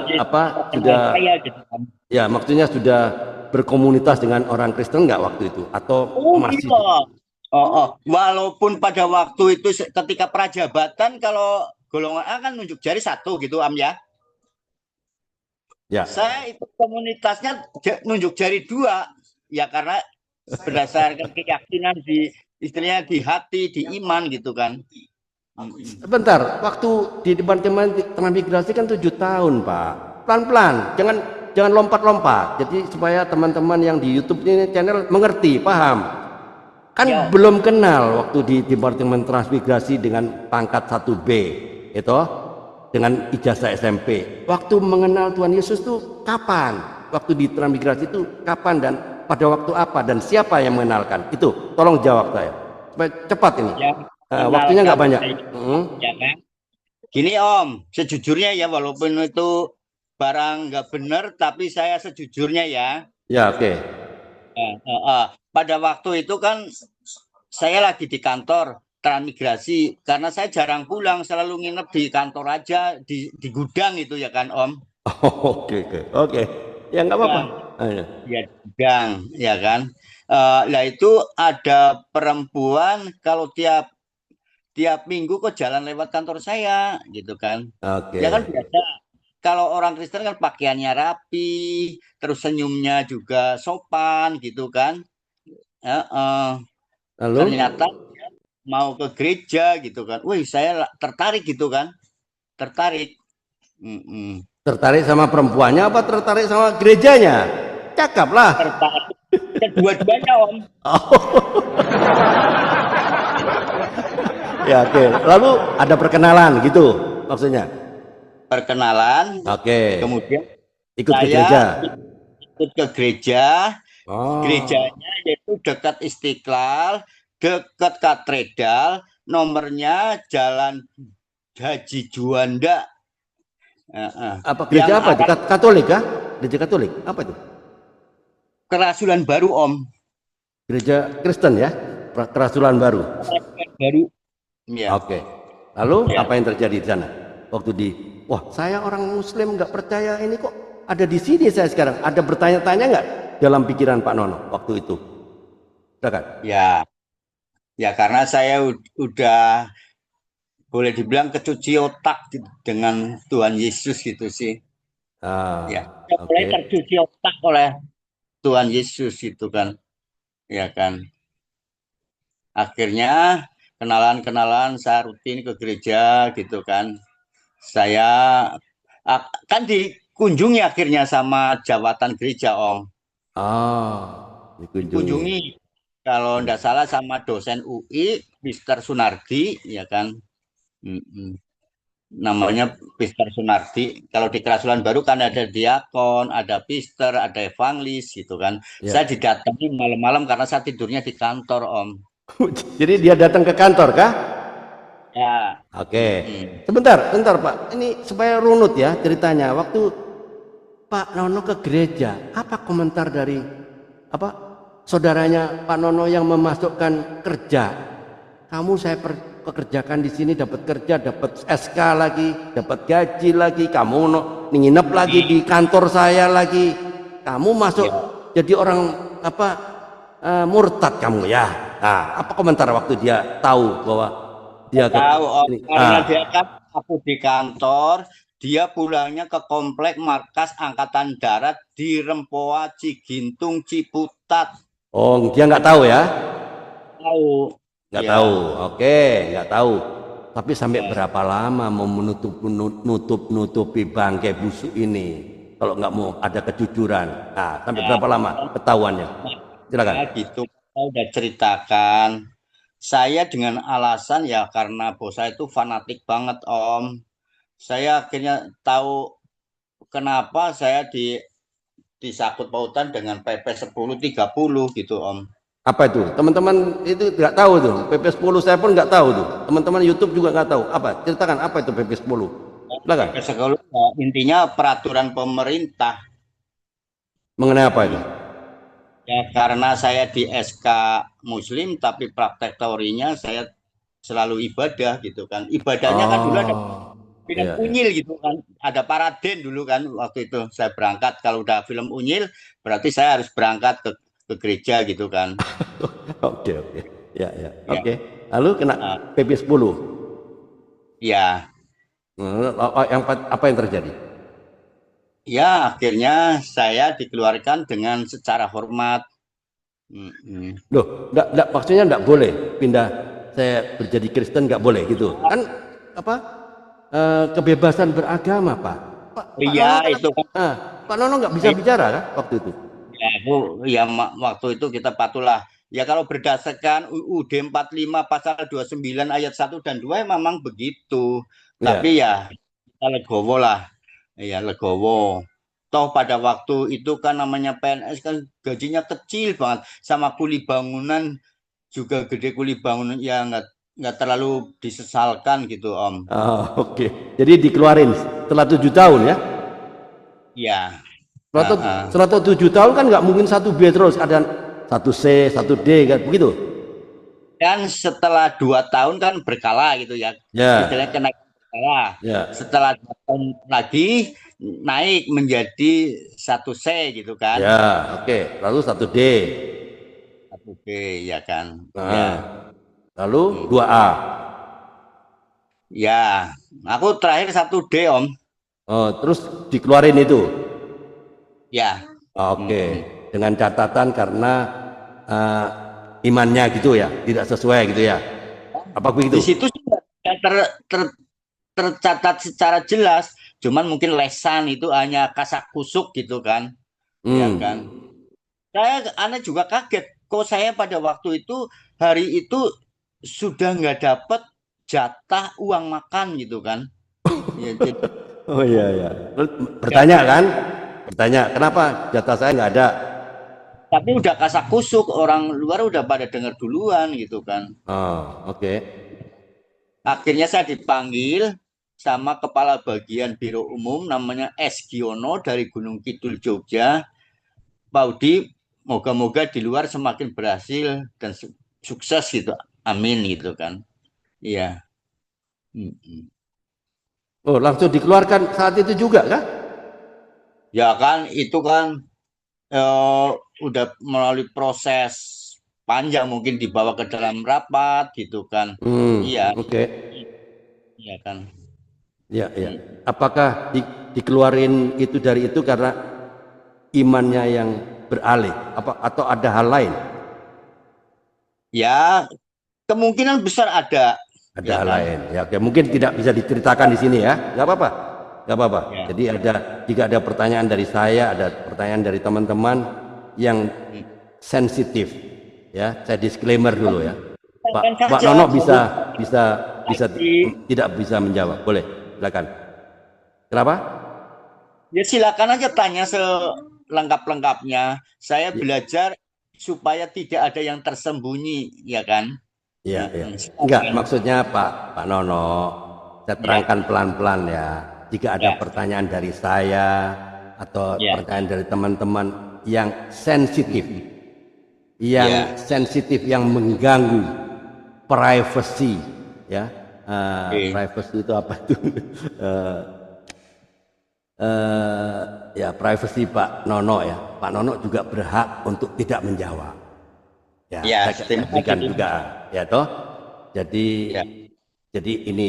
saya apa? Sudah saya gitu kan. Ya, maksudnya sudah berkomunitas dengan orang Kristen nggak waktu itu? Atau Oh masih? iya. Walaupun pada waktu itu ketika prajabatan kalau golongan A kan nunjuk jari satu gitu Am ya. Ya, Saya itu komunitasnya nunjuk jari dua ya karena berdasarkan keyakinan di istilahnya di hati, di iman gitu kan. sebentar. Waktu di Departemen Transmigrasi kan 7 tahun, Pak. Pelan-pelan, jangan lompat-lompat. Jadi supaya teman-teman yang di YouTube ini channel mengerti, paham. Kan Ya. belum kenal waktu di Departemen Transmigrasi dengan pangkat 1B itu dengan ijazah SMP. Waktu mengenal Tuhan Yesus itu kapan? Waktu di transmigrasi itu kapan dan pada waktu apa dan siapa yang mengenalkan? Itu tolong jawab saya. Supaya cepat ini. Ya, Waktunya nggak banyak. ya kan? Gini Om, sejujurnya ya walaupun itu barang nggak benar, tapi saya sejujurnya ya. Ya, oke. Pada waktu itu kan saya lagi di kantor transmigrasi karena saya jarang pulang, selalu nginep di kantor aja di gudang itu ya kan Om. Oke. Ya nggak apa-apa. Ya, ya gudang ya kan. Lah itu ada perempuan kalau tiap minggu kok jalan lewat kantor saya gitu kan. Oke. Ya kan biasa. Kalau orang Kristen kan pakaiannya rapi, terus senyumnya juga sopan gitu kan. Lalu Ternyata mau ke gereja gitu kan. Wih, saya tertarik gitu kan. Tertarik. Mm-mm. tertarik sama perempuannya apa tertarik sama gerejanya? Cakap lah. Tertarik. Kedua-duanya Om. Ya, oke. Lalu ada perkenalan gitu maksudnya. Perkenalan. Oke. Kemudian Ikut ke saya gereja. ikut ke gereja. Oh. Gerejanya yaitu dekat Istiqlal, dekat katedral, nomornya Jalan Haji Juanda. Apa gereja apa itu? Katolik kah? Gereja Katolik. Apa itu? Kerasulan baru Om. Gereja Kristen ya? Kerasulan baru. Kerasulan baru. Ya. Oke. Lalu Ya. apa yang terjadi di sana? Waktu wah saya orang Muslim nggak percaya ini kok ada di sini saya sekarang. Ada bertanya-tanya nggak dalam pikiran Pak Nono waktu itu? Silakan. Ya. Ya karena saya udah boleh dibilang kecuci otak gitu, dengan Tuhan Yesus gitu sih. Ya. Mulai Oke. tercuci otak oleh Tuhan Yesus itu kan. Ya kan. Akhirnya kenalan-kenalan saya rutin ke gereja gitu kan. Saya kan dikunjungi akhirnya sama jawatan gereja Om. Dikunjungi. Dikunjungi kalau tidak salah sama dosen UI Mr. Sunardi ya kan. Namanya Mr. Sunardi. Kalau di Kerasulan Baru kan ada diakon, ada pister, ada evangelis gitu kan. Ya. Saya didatangi malam-malam karena saya tidurnya di kantor Om. Jadi dia datang ke kantor kah? Ya. Oke. Sebentar Pak. Ini supaya runut ya ceritanya. Waktu Pak Nono ke gereja, apa komentar dari saudaranya Pak Nono yang memasukkan kerja? Kamu saya pekerjakan di sini, dapat kerja, dapat SK lagi, dapat gaji lagi. Kamu nginep lagi di kantor saya lagi. Kamu masuk jadi orang murtad kamu ya. Nah, apa komentar waktu dia tahu bahwa dia tahu karena dia kan aku di kantor, dia pulangnya ke komplek markas Angkatan Darat di Rempoa, Cigintung, Ciputat. Oh, dia nggak tahu ya? Tahu. Nggak tahu. Oke, nggak tahu. Tapi sampai berapa lama mau nutupi bangkai busuk ini? Kalau nggak mau ada kejujuran. Nah, sampai berapa lama ketahuannya? Silakan. Ya, gitu. Saya udah ceritakan. Saya dengan alasan ya karena bos saya itu fanatik banget Om. Saya akhirnya tahu kenapa saya disangkut pautan dengan PP 1030 gitu Om. Apa itu? Teman-teman itu nggak tahu tuh. PP 10 saya pun nggak tahu tuh. Teman-teman YouTube juga nggak tahu. Apa? Ceritakan apa itu PP 10? Silakan. PP 10 intinya peraturan pemerintah. Mengenai apa itu? Ya karena saya di SK Muslim tapi praktek teorinya saya selalu ibadah gitu kan. Ibadahnya kan dulu ada film Iya, iya. Unyil gitu kan. Ada Paraden dulu kan waktu itu saya berangkat. Kalau udah film Unyil berarti saya harus berangkat ke gereja gitu kan. Oke, oke. Ya, ya. Ya, Oke. Lalu kena PP 10. ya, Apa yang terjadi? ya akhirnya saya dikeluarkan dengan secara hormat. Mm-mm. Loh, maksudnya enggak boleh pindah, saya berjadi Kristen enggak boleh gitu. Kan apa? Kebebasan beragama, Pak. Pak Iya Nono kan, itu kan. Pak Nono nggak bisa bicara kan waktu itu? Ya, ya waktu itu kita patulah. Ya kalau berdasarkan UUD 45 pasal 29 ayat 1 dan 2 memang begitu. Ya. Tapi ya kita legowo lah. Ya legowo. Toh pada waktu itu kan namanya PNS kan gajinya kecil banget. Sama kuli bangunan juga gede, kuli bangunan ya nggak terlalu disesalkan gitu Om. Oke. Jadi dikeluarin setelah 7 tahun ya? Ya. Setelah 7 tahun kan nggak mungkin satu B terus, ada satu C, satu D kan begitu? Dan setelah 2 tahun kan berkala gitu ya. Ya, Istilahnya kenaikan berkala. ya, Setelah 2 tahun lagi naik menjadi satu C gitu kan. ya. Oke. Lalu satu D. Satu B ya kan. Nah, Ya. lalu 2A. Ya. Aku terakhir satu D Om. Oh, terus dikeluarin itu. Ya. Oke. Dengan catatan karena eh, imannya gitu ya, tidak sesuai gitu ya. Apa begitu? Di situ sudah tercatat secara jelas. Cuman mungkin lesan itu hanya kasak kusuk gitu kan. Ya Hmm. kan. Aneh juga kaget. Kok saya pada waktu itu hari itu sudah nggak dapat jatah uang makan gitu kan? Ya, jadi, Oh iya iya. Terus bertanya kan? Bertanya, kenapa jatah saya nggak ada? tapi udah kasak kusuk orang luar udah pada dengar duluan gitu kan. Oh, oke. Akhirnya saya dipanggil sama kepala bagian Biro Umum namanya S. Giono dari Gunung Kidul Jogja. Pak Udi, moga-moga di luar semakin berhasil dan sukses gitu. Amin gitu kan. Iya. Mm-mm. Oh, langsung dikeluarkan saat itu juga kan? Ya kan itu kan eh, udah melalui proses panjang mungkin dibawa ke dalam rapat gitu kan. Iya, Oke. iya kan. Ya, ya. Hmm. Apakah dikeluarin itu dari itu karena imannya yang beralih? Apa atau ada hal lain? Ya, kemungkinan besar ada, Ada ya hal kan. lain. Ya, oke. Mungkin tidak bisa diceritakan di sini ya. Nggak apa-apa. Nggak apa-apa. Ya. Jadi jika ada pertanyaan dari saya, ada pertanyaan dari teman-teman yang sensitif, ya, saya disclaimer dulu ya. Pak Saja, Nono bisa lagi. tidak bisa menjawab. Boleh, silakan. Kenapa? Ya silakan aja tanya selengkap-lengkapnya. Saya Ya, belajar supaya tidak ada yang tersembunyi, ya kan? ya, ya. Enggak, Silakan. maksudnya Pak Nono, saya Ya, terangkan pelan-pelan ya. Jika ada ya, pertanyaan dari saya atau ya, pertanyaan dari teman-teman yang ya. sensitif, yang mengganggu privacy, ya. Oke. Privacy itu apa itu? Ya privacy Pak Nono ya. Pak Nono juga berhak untuk tidak menjawab. Ya, Ya, saya terima berikan kasih. juga ya toh. Jadi Ya, ini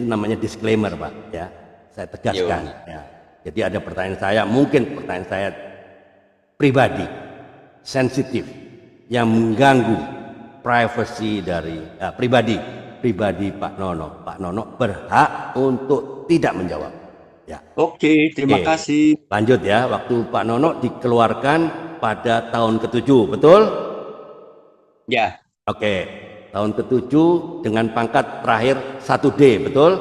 namanya disclaimer Pak ya. Saya tegaskan yo. ya. Jadi ada pertanyaan saya, mungkin pertanyaan saya pribadi, sensitif, yang mengganggu privasi dari pribadi Pak Nono. Pak Nono berhak untuk tidak menjawab. Ya. Oke, terima Oke, kasih. lanjut ya. Waktu Pak Nono dikeluarkan pada tahun ke-7, betul? Ya, Oke, tahun ke-7 dengan pangkat terakhir 1D, betul?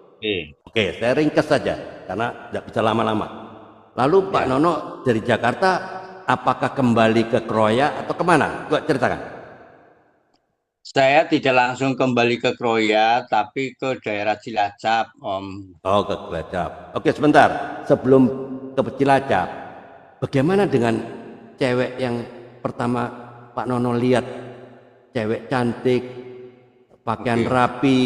oke. Oke, saya ringkas saja karena tidak bisa lama-lama. Lalu Pak Ya. Nono dari Jakarta, apakah kembali ke Kroya atau kemana? Coba ceritakan. Saya tidak langsung kembali ke Kroya, tapi ke daerah Cilacap, Om. Oh, ke Cilacap. Oke, sebentar. Sebelum ke Cilacap, bagaimana dengan cewek yang pertama Pak Nono lihat? Cewek cantik, pakaian Oke. rapi,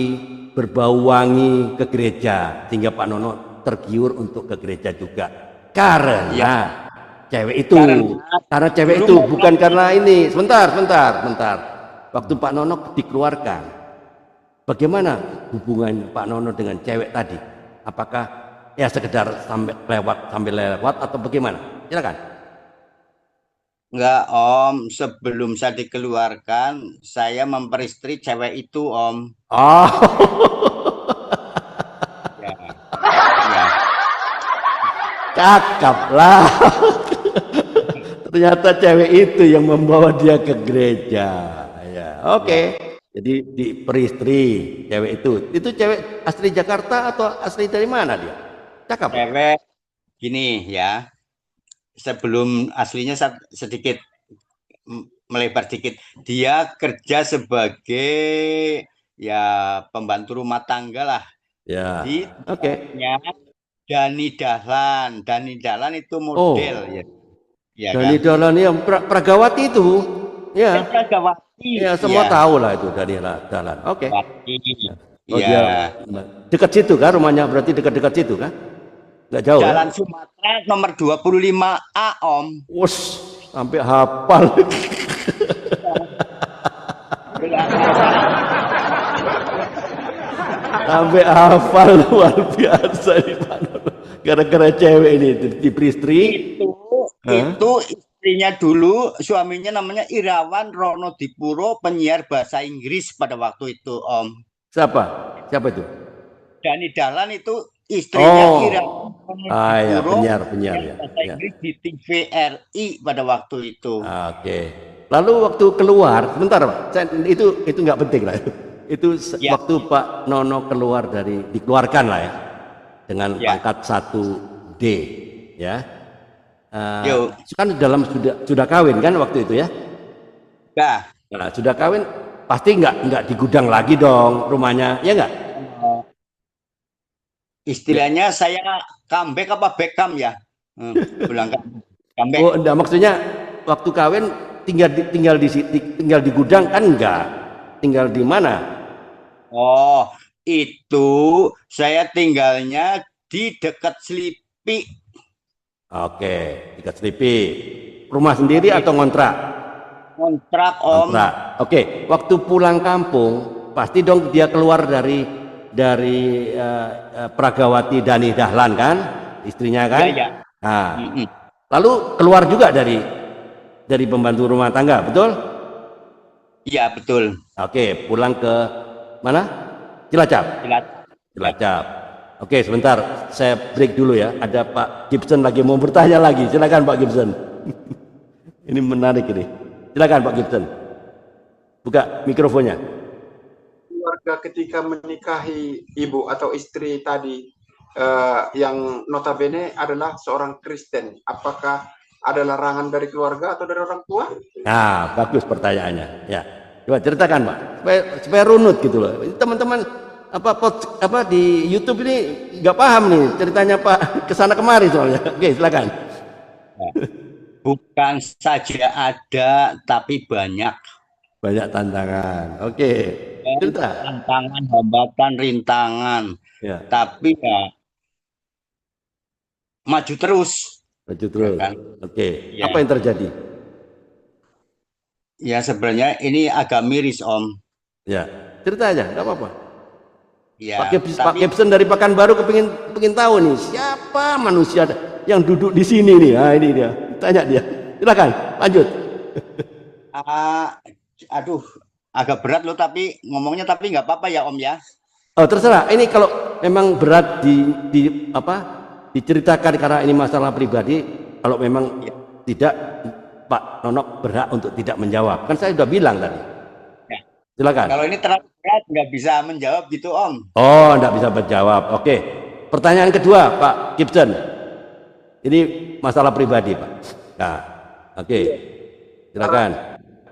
berbau wangi ke gereja sehingga Pak Nono tergiur untuk ke gereja juga karena cewek itu, karena cewek itu bukan karena ini. Sebentar. Waktu Pak Nono dikeluarkan, bagaimana hubungan Pak Nono dengan cewek tadi? Apakah ya sekedar sambil lewat atau bagaimana? Silakan. Enggak, Om. Sebelum saya dikeluarkan, saya memperistri cewek itu, Om. Oh, Ya, ya. cakep lah. Ternyata cewek itu yang membawa dia ke gereja. Ya, oke. Jadi di peristri cewek itu. Itu cewek asli Jakarta atau asli dari mana dia? Cakep. Cewek gini ya. Sebelum aslinya sedikit melebar sedikit. Dia kerja sebagai ya pembantu rumah tangga lah Ya. di Oke. tempatnya Dani Dahlan. Dani Dahlan itu Oh, model ya. Ya Dani kan? Dahlan yang Pragawati itu. Ya. Pragawati. Ya, semua Ya, tahu lah itu Dani Dahlan. Oke. Pragawati. Oh, Ya. dia dekat situ kan rumahnya, berarti dekat-dekat situ kan? Nggak jauh Jalan ya? Sumatera nomor 25A, Om. Wus, sampai hafal. Sampai hafal luar biasa nih Pak Nono. Gara-gara cewek ini di peristri. Itu istrinya dulu, suaminya namanya Irawan Ronodipuro, penyiar bahasa Inggris pada waktu itu, Om. Siapa? Siapa itu? Dani Dahlan itu istrinya Oh. Irawan Ah ya, Ronodipuro, penyiar yang bahasa ya. Inggris di TVRI pada waktu itu. Oke. Lalu waktu keluar, sebentar Pak. Itu nggak penting lah. Itu Ya. waktu Pak Nono keluar dikeluarkan lah ya dengan Ya. pangkat 1D ya. Yo. Kan dalam sudah kawin kan waktu itu ya. Nah, Nah, sudah kawin pasti nggak di gudang lagi dong rumahnya, ya nggak? istilahnya saya comeback apa Beckham ya? Bilang comeback. Oh, enggak, maksudnya waktu kawin tinggal di gudang kan enggak? Tinggal di mana? Oh, itu saya tinggalnya di dekat Selipi. Oke, dekat Selipi. Rumah sendiri atau ngontrak? Kontrak, Om. Kontrak. Oke, waktu pulang kampung pasti dong dia keluar dari Pragawati Dani Dahlan kan, istrinya kan? Iya, ya. Nah, lalu keluar juga dari pembantu rumah tangga, betul? Iya, betul. Oke, pulang ke mana? Cilacap. Cilacap. Oke, sebentar, saya break dulu ya. Ada Pak Gibson lagi mau bertanya lagi. Silakan Pak Gibson. Ini menarik ini. Silakan Pak Gibson. Buka mikrofonnya. Keluarga ketika menikahi ibu atau istri tadi yang notabene adalah seorang Kristen, apakah ada larangan dari keluarga atau dari orang tua? Nah, bagus pertanyaannya. Ya, coba ceritakan Pak, supaya runut gitu loh. Teman-teman apa di YouTube ini nggak paham nih ceritanya Pak kesana kemari soalnya. Oke, silakan. Bukan saja ada, tapi banyak. Banyak tantangan. Oke, cerita. Tantangan, hambatan, rintangan. Ya, Tapi ya maju terus. lanjut terus. Kan? Oke, Ya. apa yang terjadi? Ya sebenarnya ini agak miris, Om. Ya, cerita aja, nggak apa-apa. Ya, Pak Gibson dari Pekanbaru kepingin tahu nih siapa manusia yang duduk di sini nih. Nah, ini dia. Tanya dia. Silakan, lanjut. Aduh, agak berat loh tapi ngomongnya tapi nggak apa-apa ya Om ya. Oh, terserah. Ini kalau memang berat diceritakan karena ini masalah pribadi, kalau memang tidak, Pak Nono berhak untuk tidak menjawab. Kan saya sudah bilang tadi. Ya. Silakan. Kalau ini terlalu berat nggak bisa menjawab gitu Om. Oh, enggak bisa menjawab. Oke. Pertanyaan kedua, Pak Gibson. Ini masalah pribadi, Pak. Nah, oke. Silakan.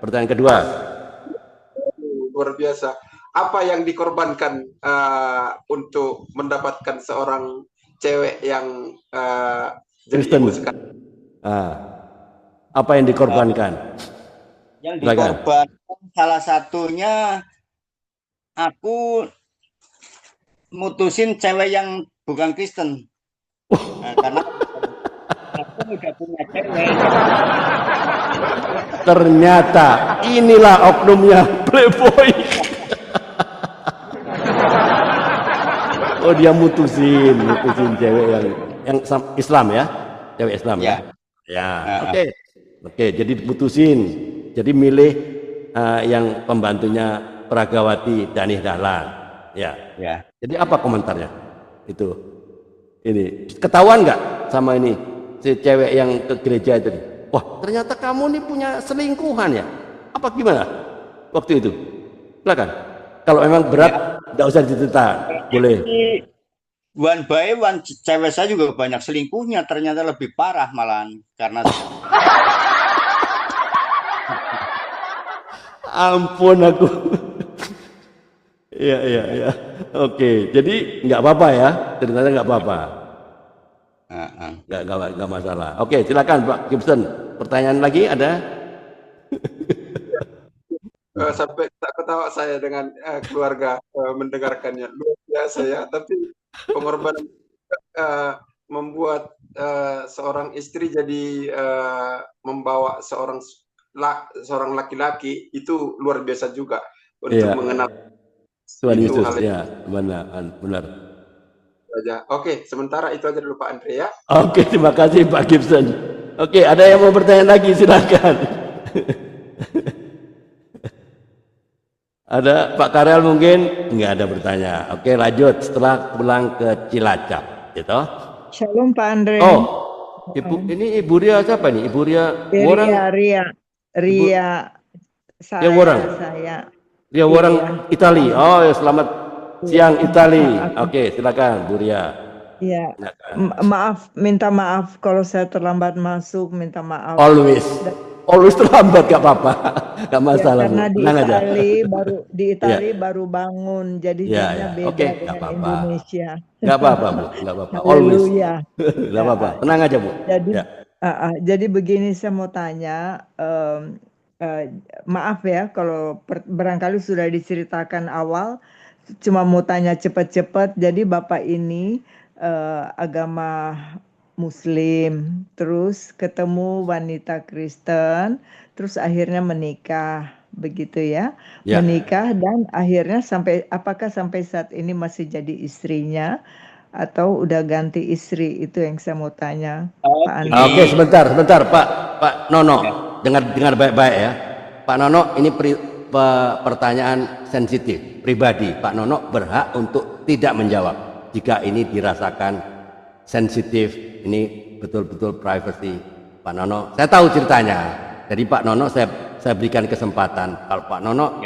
Pertanyaan kedua. Luar biasa. Apa yang dikorbankan untuk mendapatkan seorang cewek yang jadi Kristen. ibu sekarang? Apa yang dikorbankan? Yang Silakan. dikorbankan salah satunya aku mutusin cewek yang bukan Kristen. Nah, karena aku udah punya cewek. Ternyata inilah oknumnya playboy. Oh, dia mutusin cewek yang Islam ya, cewek Islam ya. Ya, oke. Oke, jadi diputusin. Jadi milih yang pembantunya Pragawati Danih Dahlan. Ya. Ya. Jadi apa komentarnya? Itu. Ini ketahuan nggak sama ini si cewek yang ke gereja itu? Wah, ternyata kamu nih punya selingkuhan ya? Apa gimana waktu itu? Silakan. Kalau memang berat, nggak usah diceritakan. Boleh. One by one cewek saya juga banyak selingkuhnya, ternyata lebih parah malahan karena Ampun aku. Iya. Oke, jadi nggak apa-apa ya, ceritanya nggak apa-apa. Nggak masalah. Oke, silakan Pak Gibson. Pertanyaan lagi ada? Sampai tak ketawa saya dengan keluarga mendengarkannya, luar biasa ya. Tapi pengorbanan membuat seorang istri jadi membawa seorang laki-laki itu luar biasa juga untuk mengenal Tuhan itu Yesus. hal Ya, benar. saja. Oke, sementara itu aja dulu Pak Andre ya. Oke, terima kasih Pak Gibson. Oke, ada yang mau bertanya lagi, silakan. Ada Pak Karel mungkin? Nggak ada bertanya. Oke, lanjut setelah pulang ke Cilacap, gitu. Shalom Pak Andre. Oh, ini Ibu Ria siapa nih? Ibu Ria Worang. Ria. Ria Worang. Ria Worang Itali. Oh, ya, selamat siang Itali. Oke, silakan Bu Ria. Iya. Minta maaf kalau saya terlambat masuk, minta maaf. Always terlambat, gak apa-apa, gak masalah. Ya, karena di Itali Ya. baru bangun, jadi jamnya beda Oke, dengan Indonesia. Gak apa-apa Bu, gak apa-apa. Always. Gak apa-apa, tenang aja Bu. Jadi begini, saya mau tanya, maaf ya kalau barangkali sudah diceritakan awal, cuma mau tanya cepat-cepat. Jadi Bapak ini agama Muslim, terus ketemu wanita Kristen, terus akhirnya menikah, begitu ya? Menikah dan akhirnya apakah sampai saat ini masih jadi istrinya atau udah ganti istri? Itu yang saya mau tanya, Pak Andi. Oke, sebentar Pak Nono, dengar baik-baik ya. Pak Nono, ini pertanyaan sensitif, pribadi. Pak Nono berhak untuk tidak menjawab jika ini dirasakan sensitif, ini betul-betul privacy Pak Nono. Saya tahu ceritanya. Jadi Pak Nono saya berikan kesempatan. Kalau Pak Nono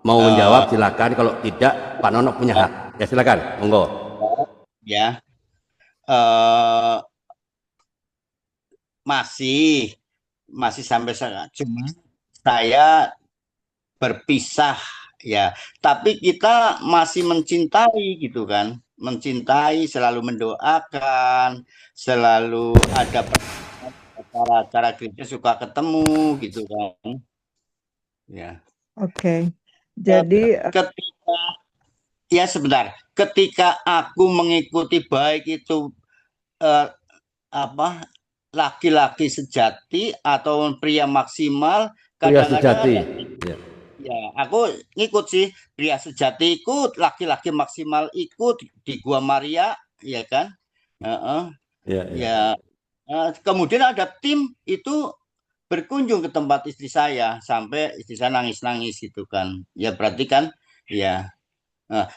mau menjawab silakan, kalau tidak Pak Nono punya hak. Ya silakan, monggo. Ya. Masih sampai sekarang. Cuma saya berpisah ya. Tapi kita masih mencintai gitu kan. Mencintai, selalu mendoakan, selalu ada acara gereja suka ketemu gitu kan. Ya. Oke. Jadi ketika aku mengikuti baik itu laki-laki sejati atau pria maksimal, kadang-kadang ya aku ngikut sih, pria sejati ikut, laki-laki maksimal ikut di Gua Maria, ya kan? Kemudian ada tim itu berkunjung ke tempat istri saya sampai istri saya nangis-nangis gitu kan. Ya berarti kan ya.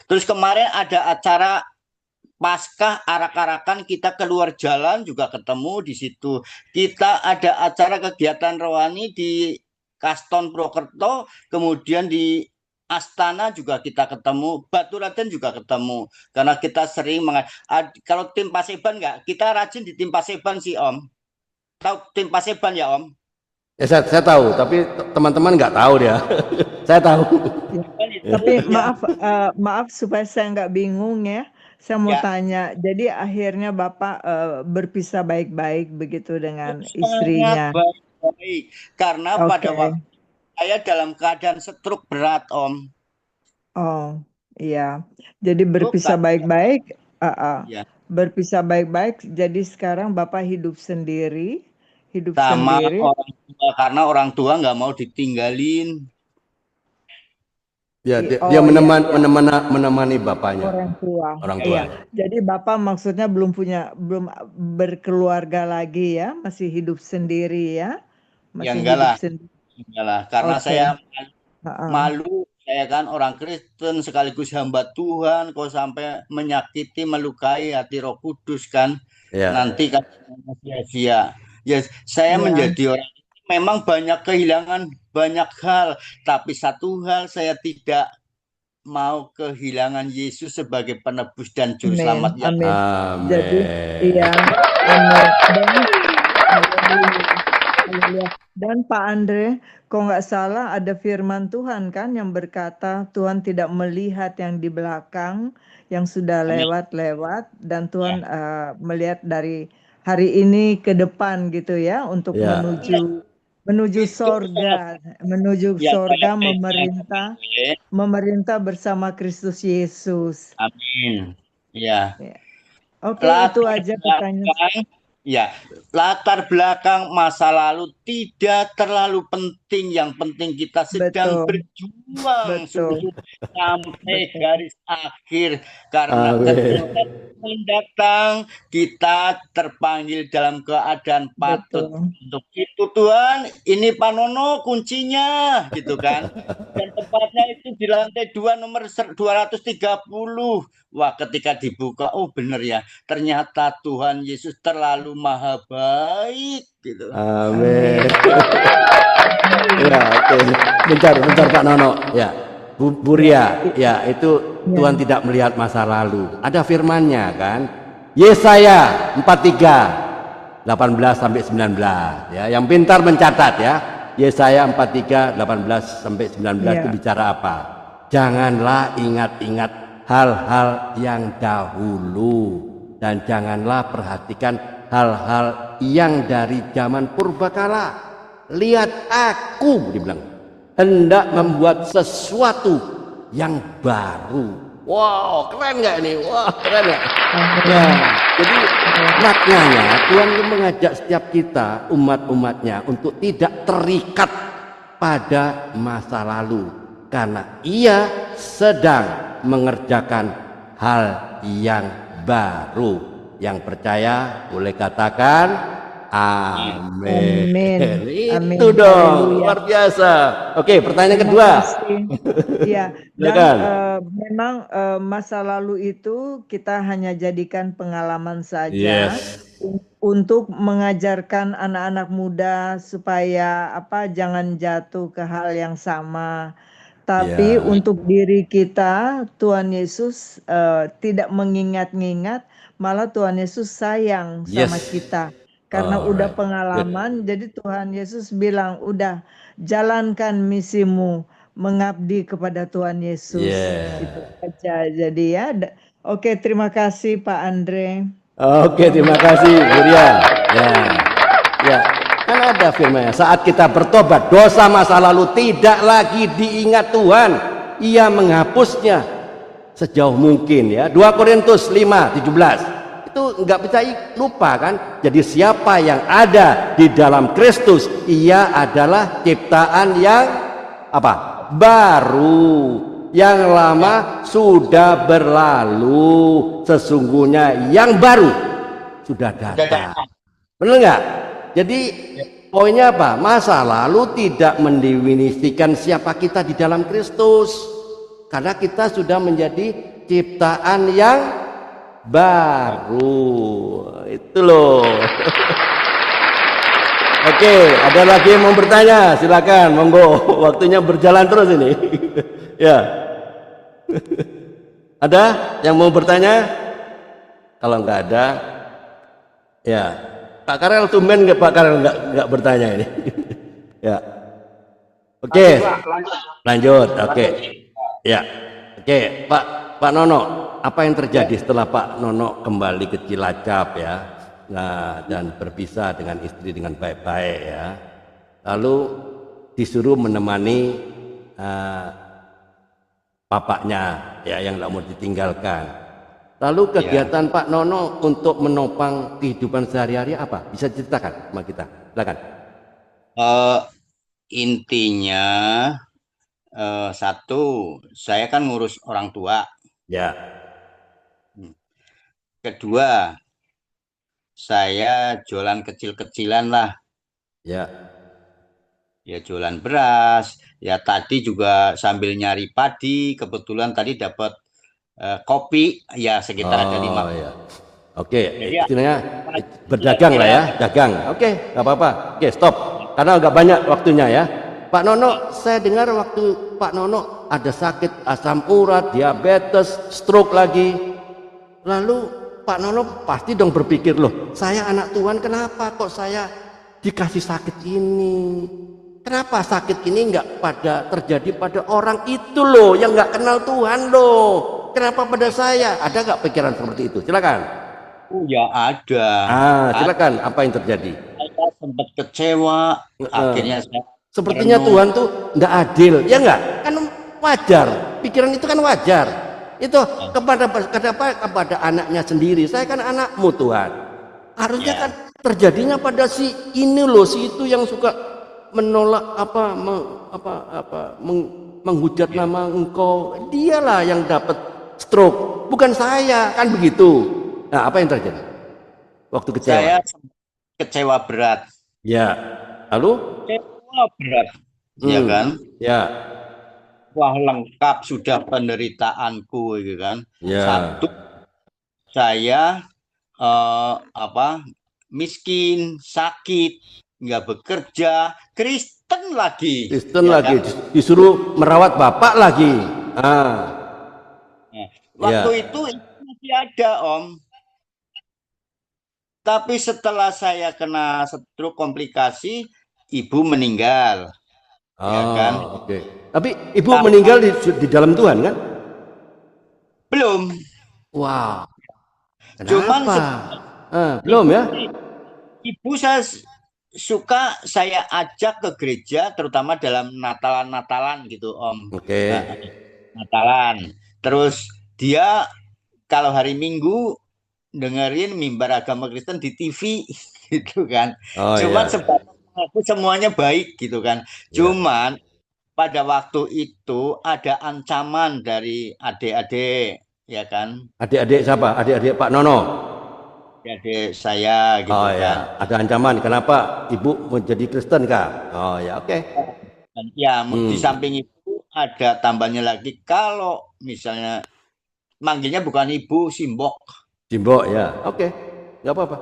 Terus kemarin ada acara Paskah arak-arakan, kita keluar jalan juga ketemu di situ. Kita ada acara kegiatan rohani di Kaston Prokerto, kemudian di Astana juga kita ketemu, Batu Raden juga ketemu. Karena kita sering kalau tim Paseban nggak, kita rajin di tim Paseban sih Om. Tahu tim Paseban ya Om? Ya, saya tahu, tapi teman-teman nggak tahu dia. Saya tahu. Tapi maaf supaya saya nggak bingung ya. Saya mau tanya, jadi akhirnya Bapak berpisah baik-baik begitu dengan istrinya? Baik, karena pada waktu saya dalam keadaan stroke berat, Om. Oh, Iya. Jadi berpisah Bukan. baik-baik, Ya, berpisah baik-baik. Jadi sekarang Bapak hidup sendiri, sama orang tua karena orang tua nggak mau ditinggalin. Ya, dia Oh iya, iya. menemani bapaknya, Orang tua. orang Iya. tuanya. Jadi Bapak maksudnya belum berkeluarga lagi ya, masih hidup sendiri ya, Ya masih enggak hidup lah, sendiri. enggak lah. Karena saya Oke. Heeh. malu, saya kan orang Kristen sekaligus hamba Tuhan, kok sampai menyakiti, melukai hati Roh Kudus kan, Ya, nanti kan sia-sia. Ya, saya Iya. menjadi orang memang banyak kehilangan banyak hal, tapi satu hal saya tidak mau kehilangan Yesus sebagai penebus dan juru Amin. selamat yang Amin. Jadi amin. iya. Amin. Dan haleluya. Haleluya. Dan Pak Andre, kok nggak salah ada firman Tuhan kan yang berkata Tuhan tidak melihat yang di belakang yang sudah Amin. lewat-lewat dan Tuhan Ya. melihat dari hari ini ke depan gitu ya untuk Ya, menuju Itu sorga, menuju ya saya sorga pegang. memerintah bersama Kristus Yesus. Amin. Ya. Ya. Oke, itu Latar aja pertanyaan. belakang, ya, latar belakang masa lalu tidak terlalu penting. Yang penting kita sedang Betul, berjuang betul, sampai betul. garis akhir. Karena amin. ketika Tuhan datang, kita terpanggil dalam keadaan patut. Betul. Untuk itu Tuhan, ini Pak Nono kuncinya, gitu kan. Dan tempatnya itu di lantai 2 nomor 230. Wah, ketika dibuka, oh bener ya, ternyata Tuhan Yesus terlalu maha baik gitu. Amin. Amin. Ya, oke. Bentar Pak Nono. Ya, Bu Ria, ya itu Ya. Tuhan tidak melihat masa lalu. Ada firman-Nya kan? Yesaya 43 18 sampai 19 ya. Yang pintar mencatat ya. Yesaya 43 18 sampai 19 itu Ya. bicara apa? Janganlah ingat-ingat hal-hal yang dahulu dan janganlah perhatikan hal-hal yang dari zaman purbakala. Lihat aku, dibilang, hendak membuat sesuatu yang baru. Wow, keren nggak ini? Wah, keren nggak? Ya, jadi maknanya Tuhan mengajak setiap kita, umat-umatnya, untuk tidak terikat pada masa lalu, karena Ia sedang mengerjakan hal yang baru. Yang percaya boleh katakan amin. Amin. Amin. Itu dong, Haleluya. luar biasa. Oke, pertanyaan Terima kedua. kasih. Iya, dan Silakan. memang masa lalu itu kita hanya jadikan pengalaman saja Yes. untuk mengajarkan anak-anak muda supaya jangan jatuh ke hal yang sama. Tapi Ya. untuk diri kita, Tuhan Yesus tidak mengingat-ingat, malah Tuhan Yesus sayang sama Yes. kita. Karena udah Alright. pengalaman, jadi Tuhan Yesus bilang, udah jalankan misimu, mengabdi kepada Tuhan Yesus. Yeah. Itu aja. Jadi ya, oke, terima kasih Pak Andre. Oke, terima kasih Bu Ria. Ya. Ya. Kan ada firman-Nya, saat kita bertobat, dosa masa lalu tidak lagi diingat Tuhan. Ia menghapusnya sejauh mungkin ya. 2 Korintus 5:17. Itu nggak bisa lupa kan. Jadi siapa yang ada di dalam Kristus, ia adalah ciptaan yang apa? Baru. Yang lama sudah berlalu, sesungguhnya yang baru sudah datang. Benar nggak? Jadi poinnya apa? Masa lalu tidak mendefinisikan siapa kita di dalam Kristus, karena kita sudah menjadi ciptaan yang baru. Itu loh. Oke, ada lagi yang mau bertanya? Silakan, monggo. Waktunya berjalan terus ini. Ya. Ada yang mau bertanya? Kalau nggak ada, ya. Pak Karel tumben nggak, Pak Karel nggak bertanya ini. Ya. Oke. Lanjut. Oke. Ya. Oke, Pak Nono, apa yang terjadi setelah Pak Nono kembali ke Cilacap ya? Nah, dan berpisah dengan istri dengan baik-baik ya. Lalu disuruh menemani bapaknya ya yang nggak mau ditinggalkan. Lalu kegiatan Pak Nono untuk menopang kehidupan sehari-hari apa? Bisa ceritakan sama kita? Silakan. Intinya satu, saya kan ngurus orang tua. Ya. Kedua, saya jualan kecil-kecilan lah. Ya. Ya jualan beras. Ya tadi juga sambil nyari padi, kebetulan tadi dapat kopi. Ya sekitar ada 5. Ya. Oke, Jadi, istilahnya berdagang lah ya, dagang. Oke, nggak apa-apa. Oke, stop. Karena agak banyak waktunya ya. Pak Nono, saya dengar waktu Pak Nono ada sakit asam urat, diabetes, stroke lagi. Lalu Pak Nono pasti dong berpikir, loh, saya anak Tuhan, kenapa kok saya dikasih sakit ini? Kenapa sakit ini nggak terjadi pada orang itu loh, yang nggak kenal Tuhan loh? Kenapa pada saya? Ada nggak pikiran seperti itu? Silakan. Oh ya ada. Silakan. Apa yang terjadi? Saya sempat kecewa. Akhirnya saya sepertinya Tuhan tuh nggak adil, ya nggak? Kan wajar. Pikiran itu kan wajar. Itu kepada anaknya sendiri. Saya kan anakmu Tuhan. Harusnya kan terjadinya pada si ini loh, si itu yang suka menolak menghujat nama engkau. Dialah yang dapat stroke, bukan saya, kan begitu. Nah, apa yang terjadi waktu kecewa? Saya kecewa berat. Ya. Lalu? Kecewa berat. Ya kan? Ya. Wah, lengkap sudah penderitaanku, gitu kan. Ya. Satu, saya miskin, sakit, nggak bekerja, Kristen lagi. Kristen ya lagi, kan? disuruh merawat bapak lagi. Waktu itu masih ada, Om. Tapi setelah saya kena stroke komplikasi, ibu meninggal. Ya kan? Oke. Tapi ibu meninggal di dalam Tuhan kan? Belum. Wow. Kenapa? Cuman belum ya? Ibu saya suka saya ajak ke gereja, terutama dalam Natalan gitu, Om. Oke. Natalan. Terus dia kalau hari Minggu dengerin mimbar agama Kristen di TV gitu kan. Cuman aku semuanya baik gitu kan. Cuman pada waktu itu ada ancaman dari adik-adik, ya kan? Adik-adik siapa? Adik-adik Pak Nono? Adik saya gitu kan. Ya, ada ancaman. Kenapa ibu menjadi Kristen kah? Oke. Ya, di samping itu ada tambahnya lagi, kalau misalnya manggilnya bukan ibu, Simbok. Simbok ya, oke, nggak apa-apa,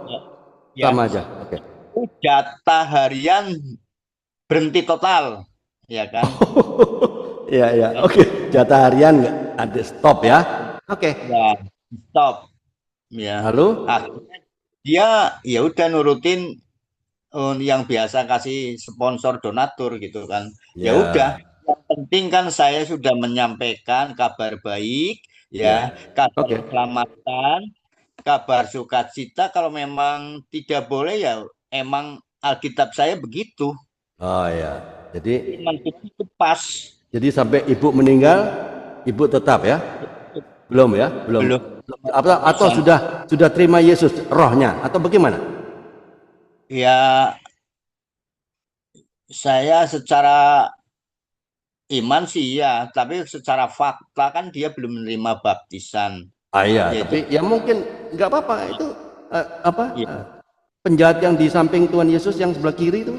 sama aja, oke. Jatah harian berhenti total, ya kan? Ya, oke. Jatah harian nggak ada, stop ya, oke. Ya, stop. Ya. Lalu? Akhirnya dia ya udah nurutin yang biasa kasih sponsor donatur gitu kan. Ya udah, yang penting kan saya sudah menyampaikan kabar baik, ya, kabar keselamatan, kabar sukacita. Kalau memang tidak boleh ya emang Alkitab saya begitu. Jadi itu pas. Jadi sampai ibu meninggal, ibu tetap ya? Belum ya? Belum. Atau sudah terima Yesus rohnya atau bagaimana? Ya, saya secara iman sih ya, tapi secara fakta kan dia belum menerima baptisan. Tapi ya mungkin nggak apa-apa itu penjahat yang di samping Tuhan Yesus yang sebelah kiri itu,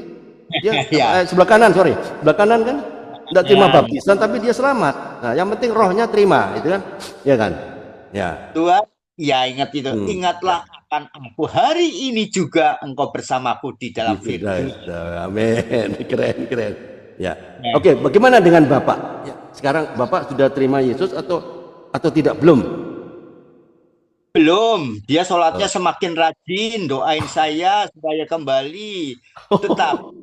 sebelah kanan kan nggak terima baptisan tapi dia selamat. Nah, yang penting rohnya terima, itu kan, ya kan? Ya. Tuhan, ya ingat itu, ingatlah akan aku hari ini juga engkau bersamaku di dalam firman. Amin, keren. Ya. Oke, bagaimana dengan Bapak? Ya, sekarang Bapak sudah terima Yesus atau tidak? Belum, dia sholatnya semakin rajin, doain saya supaya kembali. Tetapi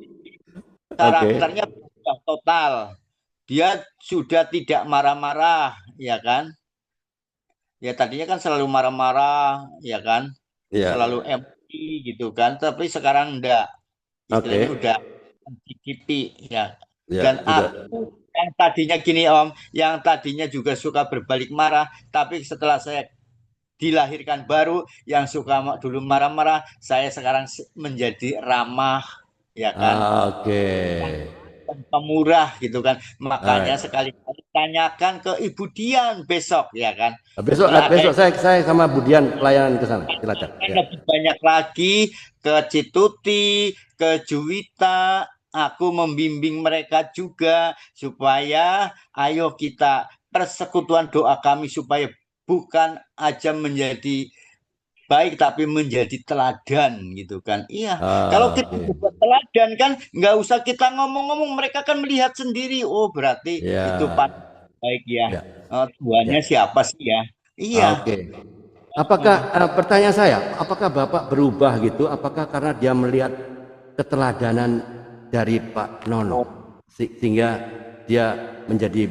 karakternya sudah total. Dia sudah tidak marah-marah, ya kan? Ya tadinya kan selalu marah-marah, ya kan? Selalu emosi gitu kan. Tapi sekarang enggak. Istilahnya udah mencicipi, ya. Dan aku yang tadinya gini Om, yang tadinya juga suka berbalik marah, tapi setelah saya dilahirkan baru, yang suka dulu marah-marah, saya sekarang menjadi ramah, ya kan, Oke. pemurah gitu kan. Makanya Alright. sekali-kali tanyakan ke Ibu Dian besok, ya kan. Besok Setelah ada besok saya sama Budian pelayanan ke sana. Silakan. yang Ya. lebih banyak lagi, ke Cituti, ke Juwita, aku membimbing mereka juga supaya ayo kita persekutuan doa kami supaya bukan aja menjadi baik tapi menjadi teladan gitu kan. Iya, kalau kita Oke. berbuat teladan kan nggak usah kita ngomong-ngomong, mereka kan melihat sendiri. Oh berarti Ya. itu baik ya. Ya. Tuhannya Ya. siapa sih ya? Iya. Oke. Apakah pertanyaan saya, apakah Bapak berubah gitu? Apakah karena dia melihat keteladanan dari Pak Nono sehingga dia menjadi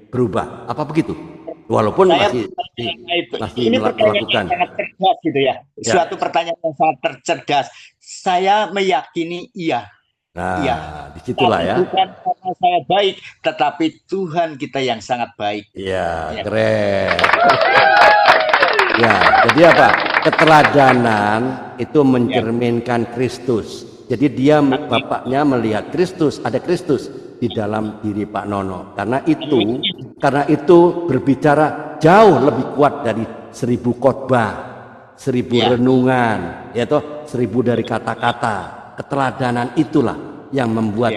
berubah? Apa begitu? Walaupun Saya masih ini pertanyaan melakukan. yang sangat cerdas gitu ya. Ya. Suatu pertanyaan yang sangat cerdas. Saya meyakini iya. Nah, Iya. disitulah Tapi ya. bukan karena saya baik, tetapi Tuhan kita yang sangat baik. Iya, Ya. keren. Ya, jadi apa? Keteladanan itu mencerminkan Kristus. Jadi dia bapaknya melihat Kristus, ada Kristus di dalam diri Pak Nono. Karena itu berbicara jauh lebih kuat dari 1000 khotbah, 1000 renungan, yaitu 1000 dari kata-kata. Keteladanan itulah yang membuat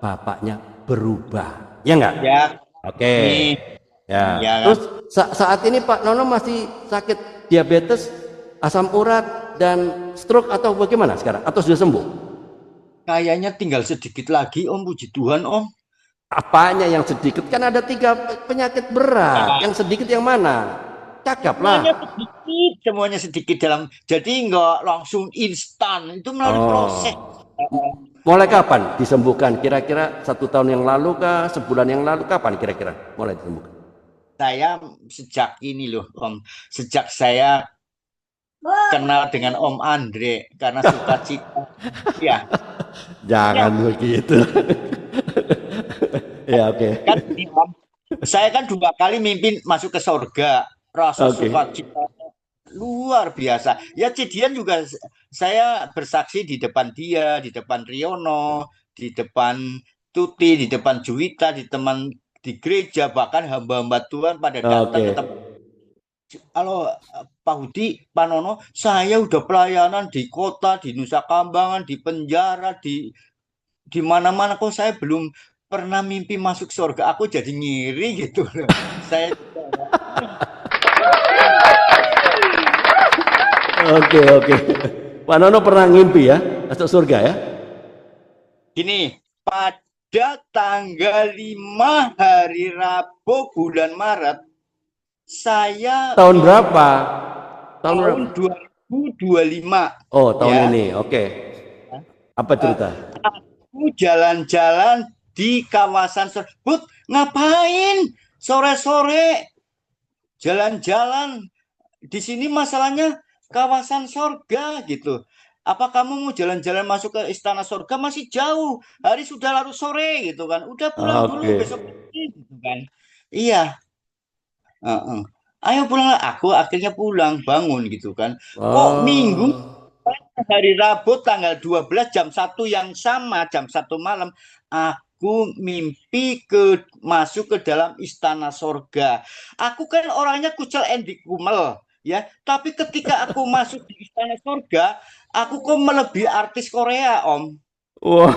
bapaknya berubah. Ya enggak? Ya. Oke. Ya. Ya. Terus saat ini Pak Nono masih sakit diabetes, asam urat dan stroke atau bagaimana sekarang? Atau sudah sembuh? Kayaknya tinggal sedikit lagi Om, puji Tuhan Om. Apanya yang sedikit? Kan ada 3 penyakit berat. Yang sedikit yang mana? Cakap lah. Semuanya sedikit dalam. Jadi nggak langsung instan. Itu melalui proses. Mulai kapan disembuhkan? Kira-kira 1 tahun yang lalu kah? Sebulan yang lalu? Kapan kira-kira mulai disembuhkan? Saya sejak ini loh Om. Sejak saya kenal dengan Om Andre. Karena suka cita. Ya. Jangan begitu. Ya oke. Kan, saya kan 2 kali mimpin masuk ke surga. Rasa sukacita luar biasa. Ya Cidian juga saya bersaksi di depan dia, di depan Riono, di depan Tuti, di depan Juwita, di gereja, bahkan hamba-hamba Tuhan pada datang ke tempat. Kalau Pak Hudi, Pak Nono, saya udah pelayanan di kota, di Nusa Kambangan, di penjara, di mana-mana, kok saya belum pernah mimpi masuk surga. Aku jadi ngiri gitu loh. Saya Oke. Pak Nono pernah ngimpi ya masuk surga ya? Gini, pada tanggal 5 hari Rabu bulan Maret, saya Tahun berapa? tahun 2025. Oh, tahun ya. ini. Oke. Apa cerita? Aku jalan-jalan di kawasan Bud, ngapain sore-sore jalan-jalan di sini? Masalahnya kawasan surga gitu. Apa kamu mau jalan-jalan masuk ke istana surga? Masih jauh, hari sudah larut sore gitu kan. Udah pulang dulu besok gitu kan. Iya. Ayo pulang. Aku akhirnya pulang, bangun gitu kan. Kok Minggu hari Rabu tanggal 12 jam 1 yang sama, jam 1 malam, aku mimpi masuk ke dalam istana surga. Aku kan orangnya kucel endi kumel ya, tapi ketika aku masuk di istana surga, aku kok melebihi artis Korea Om. Wow.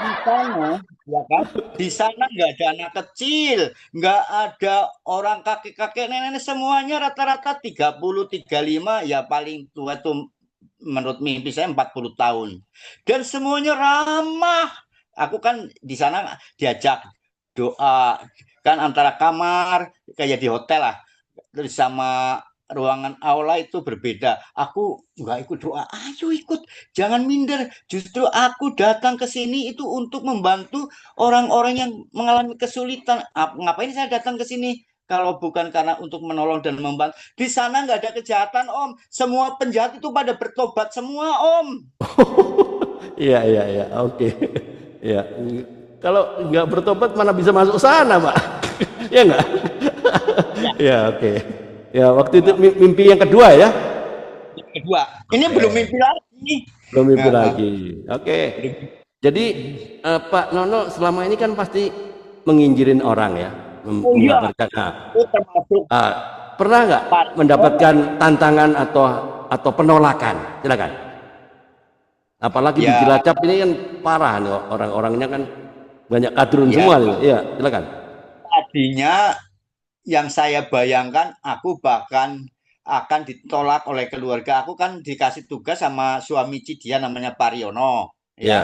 Di sana, ya kan? Di sana nggak ada anak kecil, nggak ada orang kakek-kakek, nenek-nenek, semuanya rata-rata 30, 35, ya paling tua tuh menurut mimpi saya 40 tahun. Dan semuanya ramah. Aku kan di sana diajak doa, kan antara kamar kayak di hotel lah, terus sama ruangan aula itu berbeda. Aku nggak ikut doa, ayo ikut, jangan minder. Justru aku datang ke sini itu untuk membantu orang-orang yang mengalami kesulitan. Ngapain saya datang ke sini kalau bukan karena untuk menolong dan membantu? Di sana nggak ada kejahatan Om, semua penjahat itu pada bertobat semua Om. Iya, oke. Ya, kalau nggak bertobat mana bisa masuk sana, Pak? Ya nggak? Ya, oke. Ya, waktu itu mimpi yang kedua ya? Yang kedua, ini belum mimpi lagi. Belum mimpi Nah, lagi. Oke. Jadi Pak Nono selama ini kan pasti menginjirin orang ya, oh iya, mengabarkan. Nah, itu termasuk pernah nggak mendapatkan tantangan atau penolakan? Silakan. Apalagi di ya Cilacap ini kan parah nih orang-orangnya kan banyak kadrun ya semua nih. Iya, silakan. tadinya yang saya bayangkan aku bahkan akan ditolak oleh keluarga. Aku kan dikasih tugas sama suami Cidia namanya Pariono Iya. ya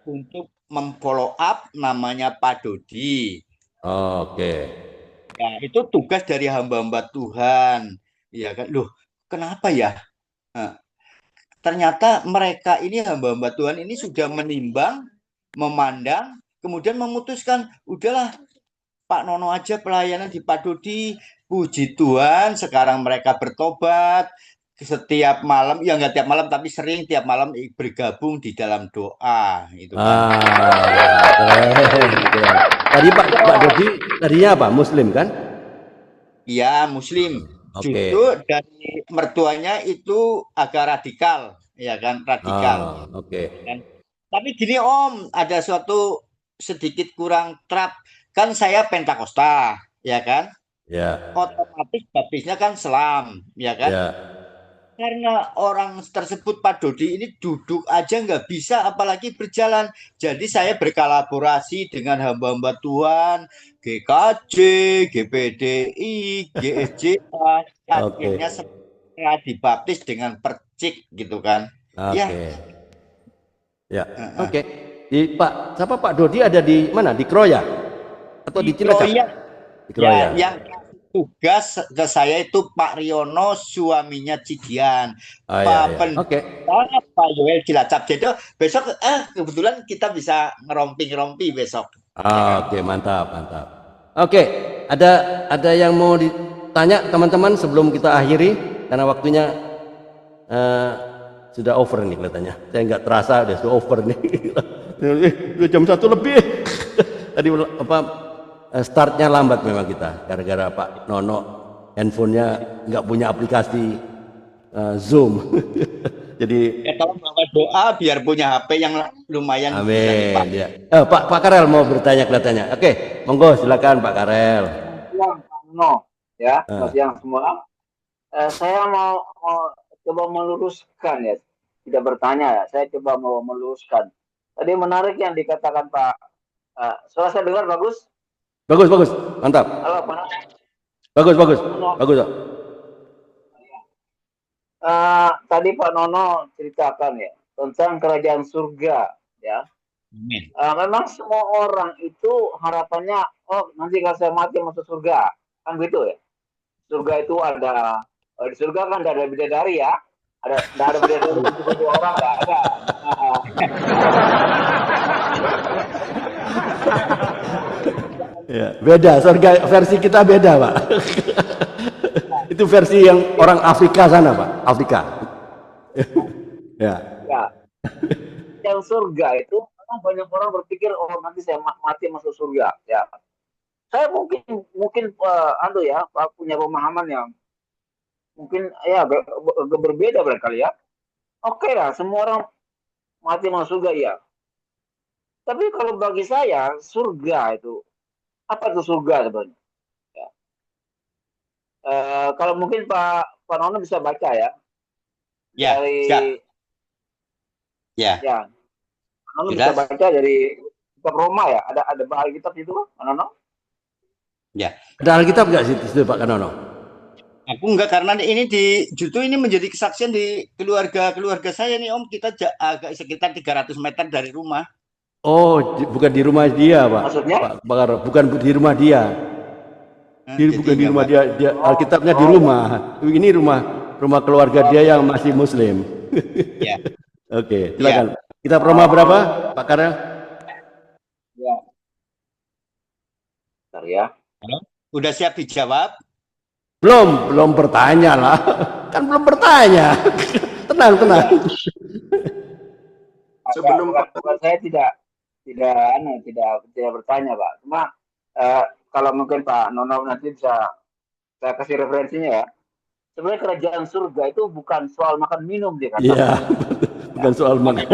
untuk memfollow up namanya Pak Dodi. Oke. Ya, itu tugas dari hamba-hamba Tuhan. Ya kan? Loh, kenapa ya? Nah, ternyata mereka ini hamba-hamba Tuhan ini sudah menimbang, memandang, kemudian memutuskan, udahlah Pak Nono aja pelayanan di Pak Dodi. Puji Tuhan, sekarang mereka bertobat setiap malam, ya nggak tiap malam, tapi sering tiap malam bergabung di dalam doa, itu kan. Ya, keren. Tadi Pak Dodi tadinya apa? Muslim kan? Ya, Muslim. Oke. Justru dari mertuanya itu agak radikal, ya kan, radikal. Oke. Dan, tapi gini Om, ada suatu sedikit kurang trap. Kan saya Pentakosta, ya kan? Ya. Otomatis baptisnya kan Selam, ya kan? Ya. Karena orang tersebut Pak Dodi ini duduk aja nggak bisa, apalagi berjalan. Jadi saya berkolaborasi dengan hamba-hamba Tuhan, GKJ, GPDI, GSJA. Oke. Akhirnya saya dibaptis dengan percik gitu kan. Ya, Oke. Ya. Oke. Siapa Pak Dodi ada di mana? Di Kroya atau di Cilacap? Kroya. Di Kroya. Ya, yang tugas ke saya itu Pak Riono, suaminya Cidian. Iya, Pak iya. Oke. Pak Yoel Cilacap. Jadi besok kebetulan kita bisa ngerompi-ngerompi besok. Oke, mantap, mantap. Oke, ada yang mau ditanya teman-teman sebelum kita akhiri karena waktunya sudah over nih kelihatannya. Saya nggak terasa sudah over nih. Udah jam 1 lebih. Tadi apa startnya lambat memang kita gara-gara Pak Nono handphonenya nggak punya aplikasi Zoom. Jadi Tolong bawa doa biar punya HP yang lumayan bisa amin dipakai. ya. Pak Karel mau bertanya kelihatannya. Oke, monggo silakan Pak Karel. Siang, Pak Nono. Ya, selamat siang semua. Saya mau coba meluruskan ya, tidak bertanya ya. Saya coba mau meluruskan. Tadi menarik yang dikatakan Pak. Suara saya dengar bagus? Bagus, bagus, mantap. Halo, Pak Nono. Bagus, bagus, bagus. Tadi Pak Nono ceritakan ya tentang kerajaan surga ya. Amin. Memang semua orang itu harapannya, oh nanti kalau saya mati masuk surga, kan gitu ya. Surga itu ada di surga kan tidak ada bidadari ya, tidak ada bidadari untuk orang nggak ada. Ya, beda, surga versi kita beda Pak. Itu versi yang orang Afrika sana Pak, Afrika. Ya. Ya. Yang surga itu memang banyak orang berpikir oh nanti saya mati masuk surga ya. Saya mungkin punya pemahaman yang mungkin ya berbeda barangkali ya. Oke lah, semua orang mati masuk surga ya. Tapi kalau bagi saya surga itu apa itu surga sebenarnya? Ya. Kalau mungkin Pak Nono bisa baca ya. Ya, Dari siap. Ya. ya. Pak Nono Jelas. bisa baca dari kitab Roma ya. Ada Alkitab itu Pak Nono? Ya. Ada Alkitab nggak sih itu Pak Kanono? Aku enggak, karena ini justru ini menjadi kesaksian di keluarga saya nih Om. Kita agak sekitar 300 meter dari rumah. Oh, bukan di rumah dia Pak. Maksudnya? Pak Bakar, bukan di rumah dia. Bukan di rumah dia, Alkitabnya di rumah. Ini rumah keluarga dia yang masih Muslim. Ya. Oke, silakan. Kitab Roma berapa, Pak Karel? Ya. Bentar ya. Udah siap dijawab? Belum bertanya lah. Kan belum bertanya. Tenang. Sebelum bukan saya tidak tidak bertanya Pak. Cuma kalau mungkin Pak Nono nanti bisa saya kasih referensinya ya. Sebenarnya kerajaan surga itu bukan soal makan minum dia kata. Iya, bukan soal makan.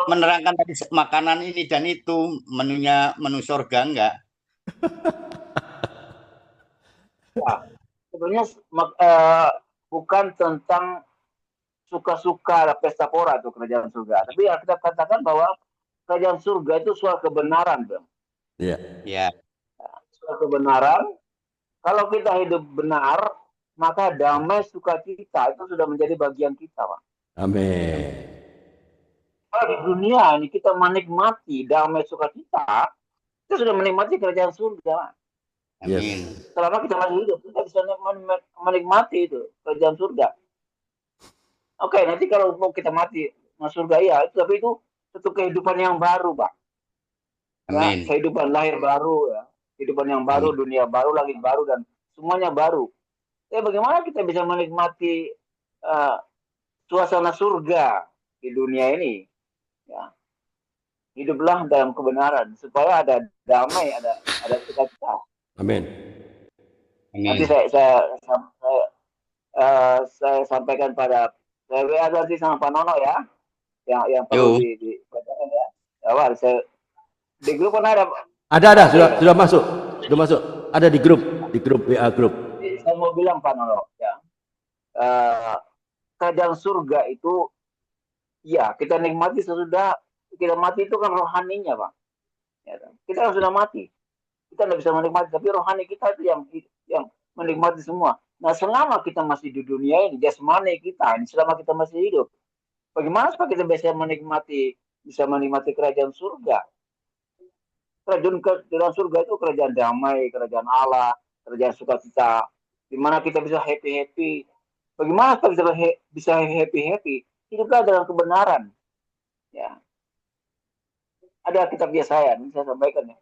Menerangkan tadi makanan ini dan itu menunya menu surga enggak? Ya, sebenarnya bukan tentang suka-suka pesta pora itu kerajaan surga. Tapi ya kita katakan bahwa kerajaan surga itu soal kebenaran, Bang. Iya. Ya. Soal kebenaran. Kalau kita hidup benar, maka damai sukacita itu sudah menjadi bagian kita, Pak. Amin. Kalau di dunia ini kita menikmati damai sukacita, kita sudah menikmati kerajaan surga. Yes. Amin. Selama kita masih hidup, kita bisa menikmati itu kerajaan surga. Oke, nanti kalau mau kita mati masuk surga ya, tapi itu satu kehidupan yang baru, Pak. Ya, Amin. kehidupan lahir baru ya, kehidupan yang baru, dunia baru, langit baru dan semuanya baru. Bagaimana kita bisa menikmati suasana surga di dunia ini? Ya, hiduplah dalam kebenaran supaya ada damai, ada sukacita. Amin. Nanti saya sampaikan pada saya WA nanti sama Pak Nono ya, yang perlu dibacakan ya. Awal saya di grup kan ada. Ada sudah masuk, ada di grup WA grup. Saya mau bilang Pak Nono ya, kerajaan surga itu ya kita nikmati sesudah kita mati itu kan rohaninya Pak. Ya, kita kan sudah mati, kita tidak bisa menikmati, tapi rohani kita itu yang menikmati semua. Nah, selama kita masih di dunia ini, jasmani kita ini, selama kita masih hidup, bagaimana supaya kita bisa menikmati kerajaan surga? Kerajaan surga itu kerajaan damai, kerajaan Allah, kerajaan sukacita, di mana kita bisa happy. Bagaimana kita bisa happy? Hiduplah dalam kebenaran. Ya. Ada kitab Yesaya, ini saya sampaikan ya.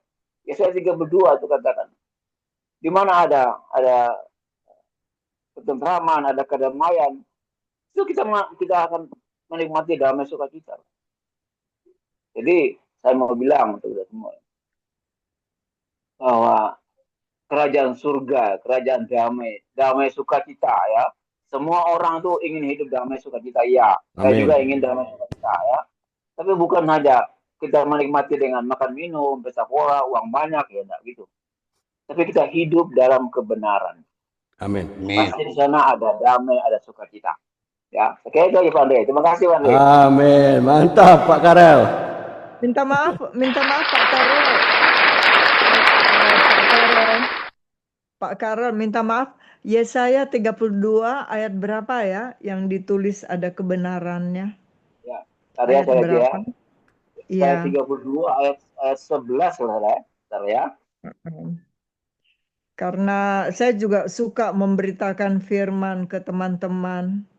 Yesaya 32 itu katakan. Di mana ada ketentraman, ada kedamaian, itu kita akan menikmati damai sukacita. Jadi saya mau bilang untuk kita semua bahwa kerajaan surga, kerajaan damai sukacita ya. Semua orang tuh ingin hidup damai sukacita ya. Saya juga ingin damai sukacita ya. Tapi bukan saja kita menikmati dengan makan minum, pesta pora, uang banyak ya enggak gitu. Tapi kita hidup dalam kebenaran. Amin. Pasti di sana ada damai, ada sukacita. Ya, oke itu Pak Andre. Terima kasih Pak Andre. Amin. Mantap Pak Karel. Minta maaf Pak Karel. Pak Karel minta maaf. Yesaya 32 ayat berapa ya yang ditulis ada kebenarannya? Ya, tadi ayat saya berapa? Iya. 32 ayat 11 lah ya. Karena saya juga suka memberitakan firman ke teman-teman.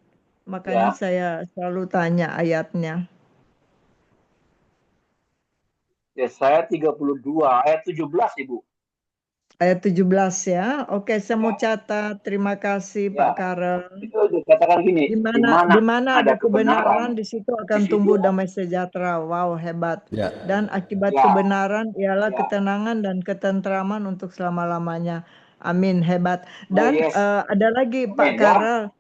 Makanya saya selalu tanya ayatnya. Yesaya 32 ayat 17 Ibu. Ayat 17 ya. Oke, saya mau catat. Terima kasih Pak Karel. Itu dikatakan gini. Di mana ada kebenaran, di situ akan tumbuh damai sejahtera. Wow, hebat. Ya. Dan akibat kebenaran ialah ketenangan dan ketentraman untuk selama-lamanya. Amin, hebat. Dan ada lagi Pak Karel.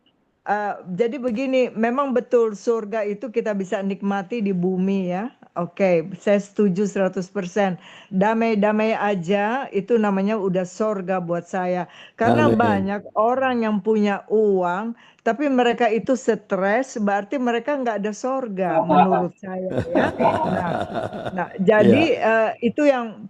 Jadi begini, memang betul surga itu kita bisa nikmati di bumi ya. Oke, saya setuju 100%. Damai-damai aja itu namanya udah surga buat saya. Karena banyak orang yang punya uang, tapi mereka itu stres, berarti mereka nggak ada surga menurut saya ya. Nah, jadi itu yang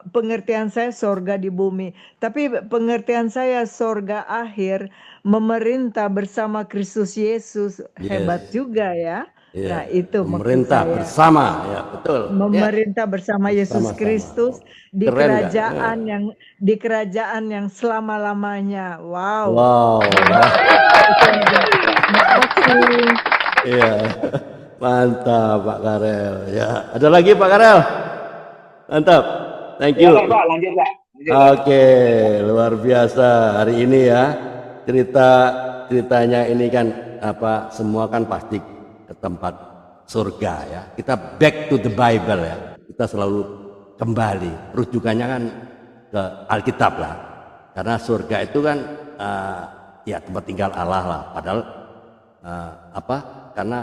pengertian saya surga di bumi. Tapi pengertian saya surga akhir memerintah bersama Kristus Yesus, hebat juga ya. Nah, itu memerintah bersama ya, betul. Memerintah bersama Yesus Kristus di kerajaan yang selama-lamanya. Wow. Iya. Mantap Pak Karel. Ya, ada lagi Pak Karel? Mantap. Thank you. Ya, Pak, lanjut, Pak. Oke, luar biasa hari ini ya. Ceritanya ini kan semua kan pasti ke tempat surga ya. Kita back to the Bible ya. Kita selalu kembali. Rujukannya kan ke Alkitab lah. Karena surga itu kan ya tempat tinggal Allah lah. Padahal karena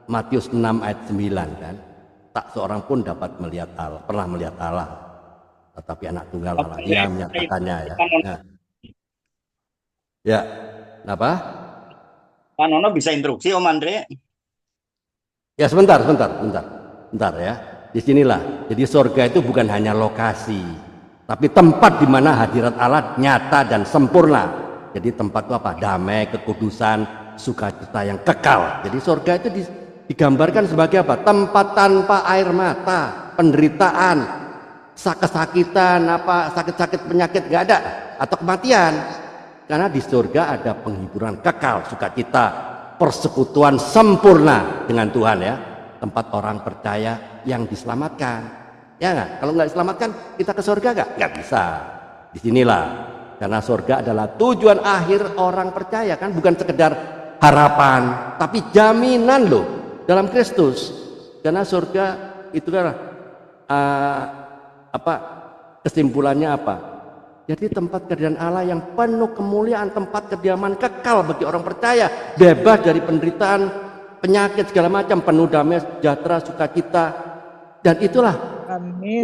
Matius 6 ayat 9 kan, tak seorang pun dapat melihat Allah, pernah melihat Allah, tetapi anak tunggal Allah yang menyatakannya ya. Ya, apa? Pak Nono bisa instruksi Om Andre? Ya sebentar ya. Disinilah. Jadi surga itu bukan hanya lokasi, tapi tempat di mana hadirat Allah nyata dan sempurna. Jadi tempat itu apa? Damai, kekudusan, sukacita yang kekal. Jadi surga itu digambarkan sebagai apa? Tempat tanpa air mata, penderitaan, kesakitan, sakit-sakit penyakit nggak ada, atau kematian. Karena di surga ada penghiburan kekal, sukacita, persekutuan sempurna dengan Tuhan ya. Tempat orang percaya yang diselamatkan. Ya nggak? Kalau nggak diselamatkan, kita ke surga nggak? Nggak bisa. Disinilah. Karena surga adalah tujuan akhir orang percaya kan, bukan sekedar harapan, tapi jaminan loh dalam Kristus. Karena surga itu kan kesimpulannya apa? Jadi tempat kehadiran Allah yang penuh kemuliaan, tempat kediaman kekal bagi orang percaya, bebas dari penderitaan, penyakit segala macam, penuh damai, sejahtera, sukacita, dan itulah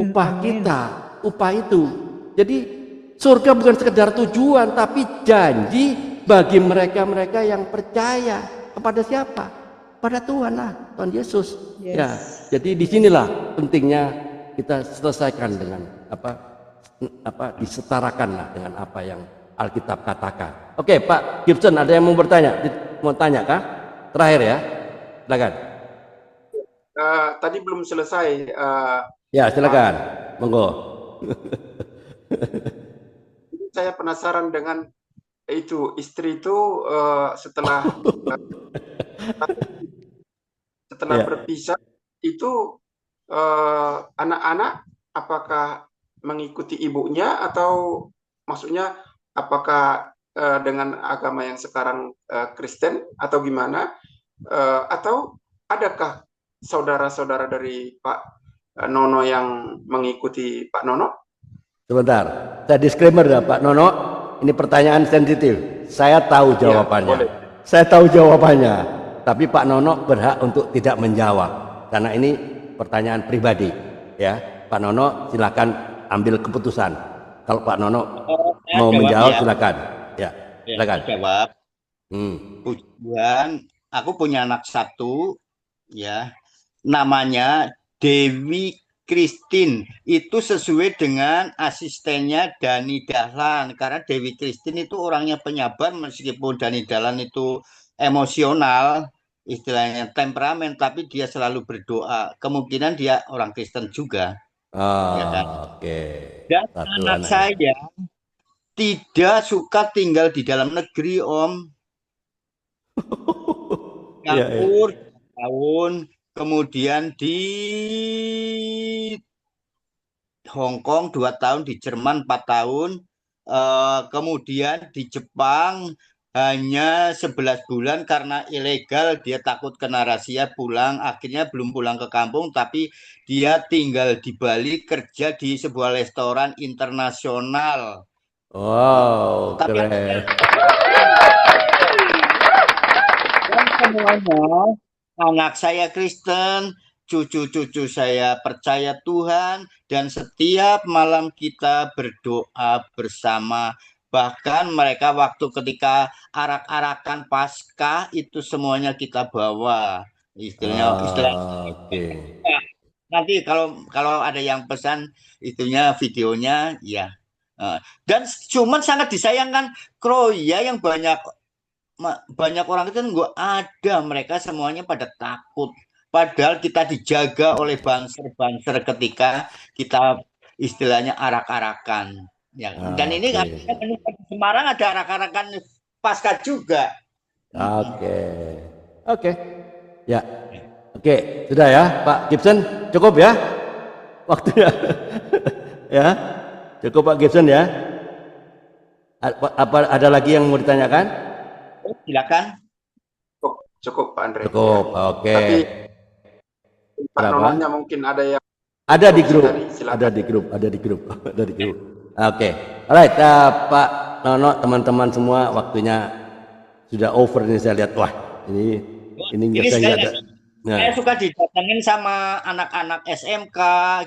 upah kita, upah itu. Jadi surga bukan sekedar tujuan, tapi janji bagi mereka-mereka yang percaya kepada siapa? Pada Tuhan lah, Tuhan Yesus. Yes. Ya, jadi disinilah pentingnya kita selesaikan dengan disetarakanlah dengan apa yang Alkitab katakan. Oke, Pak Gibson, ada yang mau bertanya? Mau tanya kah? Terakhir ya, silakan. Tadi belum selesai. Ya, silakan. Monggo. Saya penasaran dengan itu istri itu setelah Ya. berpisah itu anak-anak apakah mengikuti ibunya atau maksudnya apakah dengan agama yang sekarang Kristen atau gimana atau adakah saudara-saudara dari Pak Nono yang mengikuti Pak Nono? Sebentar, saya disclaimer ya Pak Nono, ini pertanyaan sensitif. Saya tahu jawabannya. boleh. Saya tahu jawabannya, tapi Pak Nono berhak untuk tidak menjawab karena ini pertanyaan pribadi. Ya, Pak Nono silakan ambil keputusan. Kalau Pak Nono mau menjawab, silakan. Ya, silakan. Jawab. Puji Tuhan, aku punya anak satu, ya, namanya Dewi Christine. Itu sesuai dengan asistennya Dani Dahlan. Karena Dewi Christine itu orangnya penyabar, meskipun Dani Dahlan itu emosional, istilahnya temperamen, tapi dia selalu berdoa. Kemungkinan dia orang Kristen juga. Ya kan? Oke. Dan anak saya tidak suka tinggal di dalam negeri, Om. Singapura tahun, kemudian di Hong Kong 2 tahun, di Jerman 4 tahun, kemudian di Jepang hanya 11 bulan karena ilegal, dia takut kena razia pulang, akhirnya belum pulang ke kampung, tapi dia tinggal di Bali, kerja di sebuah restoran internasional. Wow, keren. Dan semuanya anak saya Kristen, cucu-cucu saya percaya Tuhan, dan setiap malam kita berdoa bersama. Bahkan mereka waktu ketika arak-arakan Paskah itu semuanya kita bawa. Istilah. Oke. Nanti kalau ada yang pesan itunya videonya ya. Dan cuman sangat disayangkan Kroya yang banyak orang itu nggak ada, mereka semuanya pada takut. Padahal kita dijaga oleh banser-banser ketika kita istilahnya arak-arakan. Ya. Dan ini kan di Semarang ada arak-arakan Paskah juga. Oke. Ya. Oke, sudah ya, Pak Gibson, cukup ya waktunya. Ya, cukup Pak Gibson ya. Apa ada lagi yang mau ditanyakan? Silakan. Cukup Pak Andre. Cukup. Oke. Tapi Pak Berapa? Nononya mungkin ada yang Ada di grup, tadi, silakan. ada di grup, ada di grup, ada di grup. Oke, alright, Pak Nono, teman-teman semua, waktunya sudah over ini saya lihat. Wah, ini nggak saya saya, ada. Nah, saya suka didatengin sama anak-anak SMK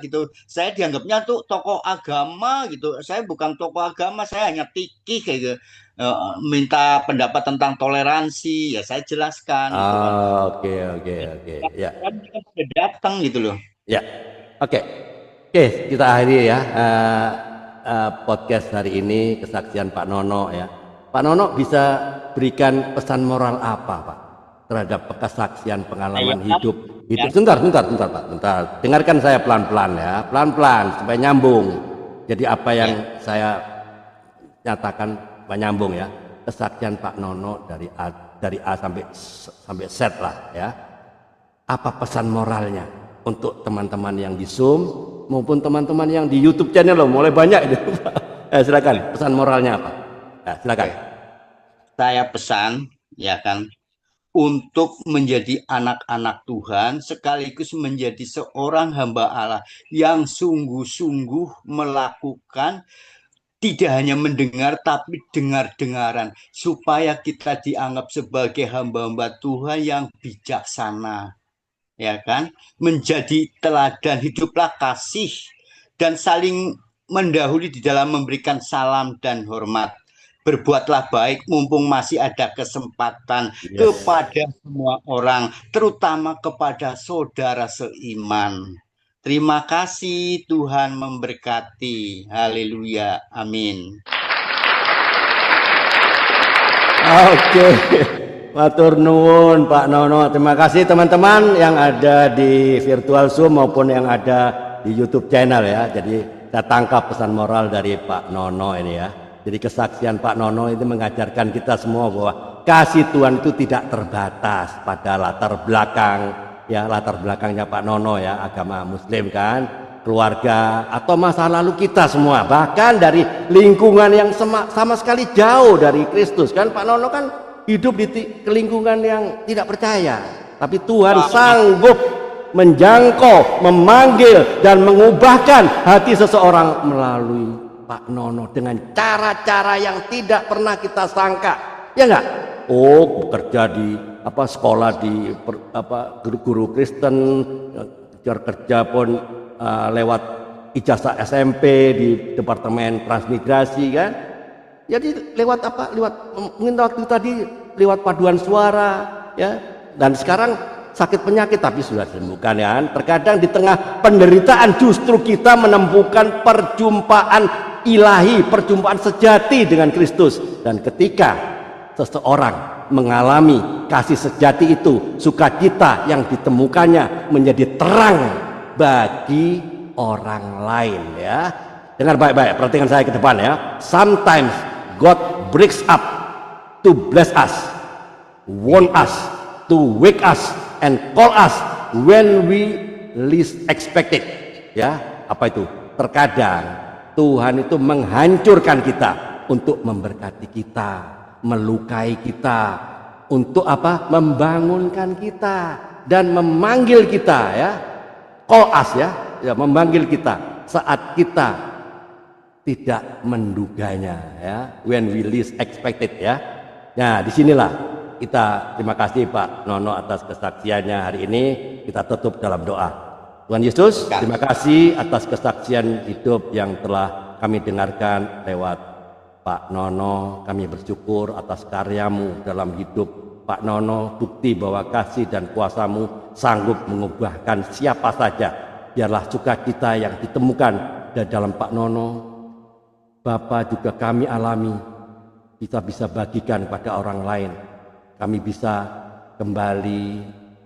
gitu. Saya dianggapnya tuh tokoh agama gitu. Saya bukan tokoh agama, saya hanya tikih kayak gitu. Minta pendapat tentang toleransi, ya saya jelaskan gitu kan. oke, ya, Kan mereka sudah datang gitu loh. ya, oke, kita akhiri ya podcast hari ini, kesaksian Pak Nono ya. Pak Nono bisa berikan pesan moral apa, Pak, terhadap kesaksian pengalaman hidup? Sebentar, Pak, bentar. Dengarkan saya pelan-pelan ya, pelan-pelan supaya nyambung. Jadi apa yang saya nyatakan menyambung ya, kesaksian Pak Nono dari A sampai Z lah ya. Apa pesan moralnya untuk teman-teman yang di Zoom maupun teman-teman yang di YouTube channel loh, mulai banyak itu. Silakan, pesan moralnya apa? Silakan. Saya pesan ya kan, untuk menjadi anak-anak Tuhan sekaligus menjadi seorang hamba Allah yang sungguh-sungguh melakukan, tidak hanya mendengar tapi dengar-dengaran, supaya kita dianggap sebagai hamba-hamba Tuhan yang bijaksana, ya kan, menjadi teladan. Hiduplah kasih dan saling mendahului di dalam memberikan salam dan hormat. Berbuatlah baik mumpung masih ada kesempatan kepada semua orang, terutama kepada saudara seiman. Terima kasih, Tuhan memberkati. Haleluya. Amin. Oke. Matur nuwun Pak Nono. Terima kasih teman-teman yang ada di virtual Zoom maupun yang ada di YouTube channel ya. Jadi kita tangkap pesan moral dari Pak Nono ini ya. Jadi kesaksian Pak Nono itu mengajarkan kita semua bahwa kasih Tuhan itu tidak terbatas pada latar belakang ya, latar belakangnya Pak Nono ya, agama Muslim kan, keluarga atau masa lalu kita semua, bahkan dari lingkungan yang sama sekali jauh dari Kristus kan. Pak Nono kan hidup di lingkungan yang tidak percaya, tapi Tuhan sanggup menjangkau, memanggil dan mengubahkan hati seseorang melalui Pak Nono dengan cara-cara yang tidak pernah kita sangka, ya enggak? Oh, bekerja di sekolah di guru Kristen, kerja pun lewat ijazah SMP di Departemen Transmigrasi kan. Jadi lewat mungkin waktu tadi lewat paduan suara ya, dan sekarang sakit penyakit tapi sudah disembuhkan ya. Terkadang di tengah penderitaan justru kita menemukan perjumpaan ilahi, perjumpaan sejati dengan Kristus. Dan ketika seseorang mengalami kasih sejati itu, sukacita yang ditemukannya menjadi terang bagi orang lain ya. Dengar baik-baik, perhatikan saya ke depan ya. Sometimes God breaks up to bless us, want us, to wake us and call us when we least expect it. Ya, apa itu? Terkadang Tuhan itu menghancurkan kita untuk memberkati kita, melukai kita, untuk apa? Membangunkan kita dan memanggil kita ya. Call us ya, memanggil kita saat kita tidak menduganya ya, when we least expected ya. Nah, disinilah kita terima kasih Pak Nono atas kesaksiannya hari ini. Kita tutup dalam doa. Tuhan Yesus, terima kasih atas kesaksian hidup yang telah kami dengarkan lewat Pak Nono. Kami bersyukur atas karyamu dalam hidup Pak Nono, bukti bahwa kasih dan kuasamu sanggup mengubahkan siapa saja. Biarlah sukacita yang ditemukan dalam Pak Nono, Bapa, juga kami alami, kita bisa bagikan pada orang lain. Kami bisa kembali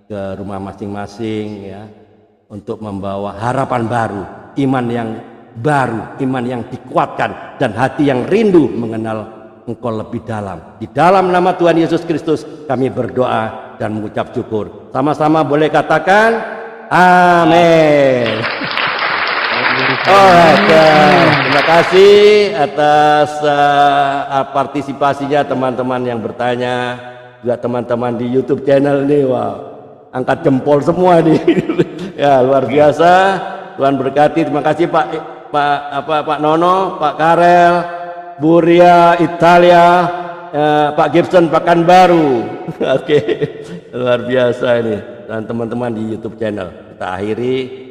ke rumah masing-masing ya, untuk membawa harapan baru, iman yang baru, iman yang dikuatkan, dan hati yang rindu mengenal Engkau lebih dalam. Di dalam nama Tuhan Yesus Kristus kami berdoa dan mengucap syukur. Sama-sama boleh katakan amin. Terima kasih atas partisipasinya teman-teman yang bertanya, juga teman-teman di YouTube channel ini. Wah, angkat jempol semua nih. Ya, luar biasa. Tuhan berkati. Terima kasih Pak Nono, Pak Karel, Bu Ria Italia, Pak Gibson Pekanbaru. Oke, luar biasa ini dan teman-teman di YouTube channel. Kita akhiri.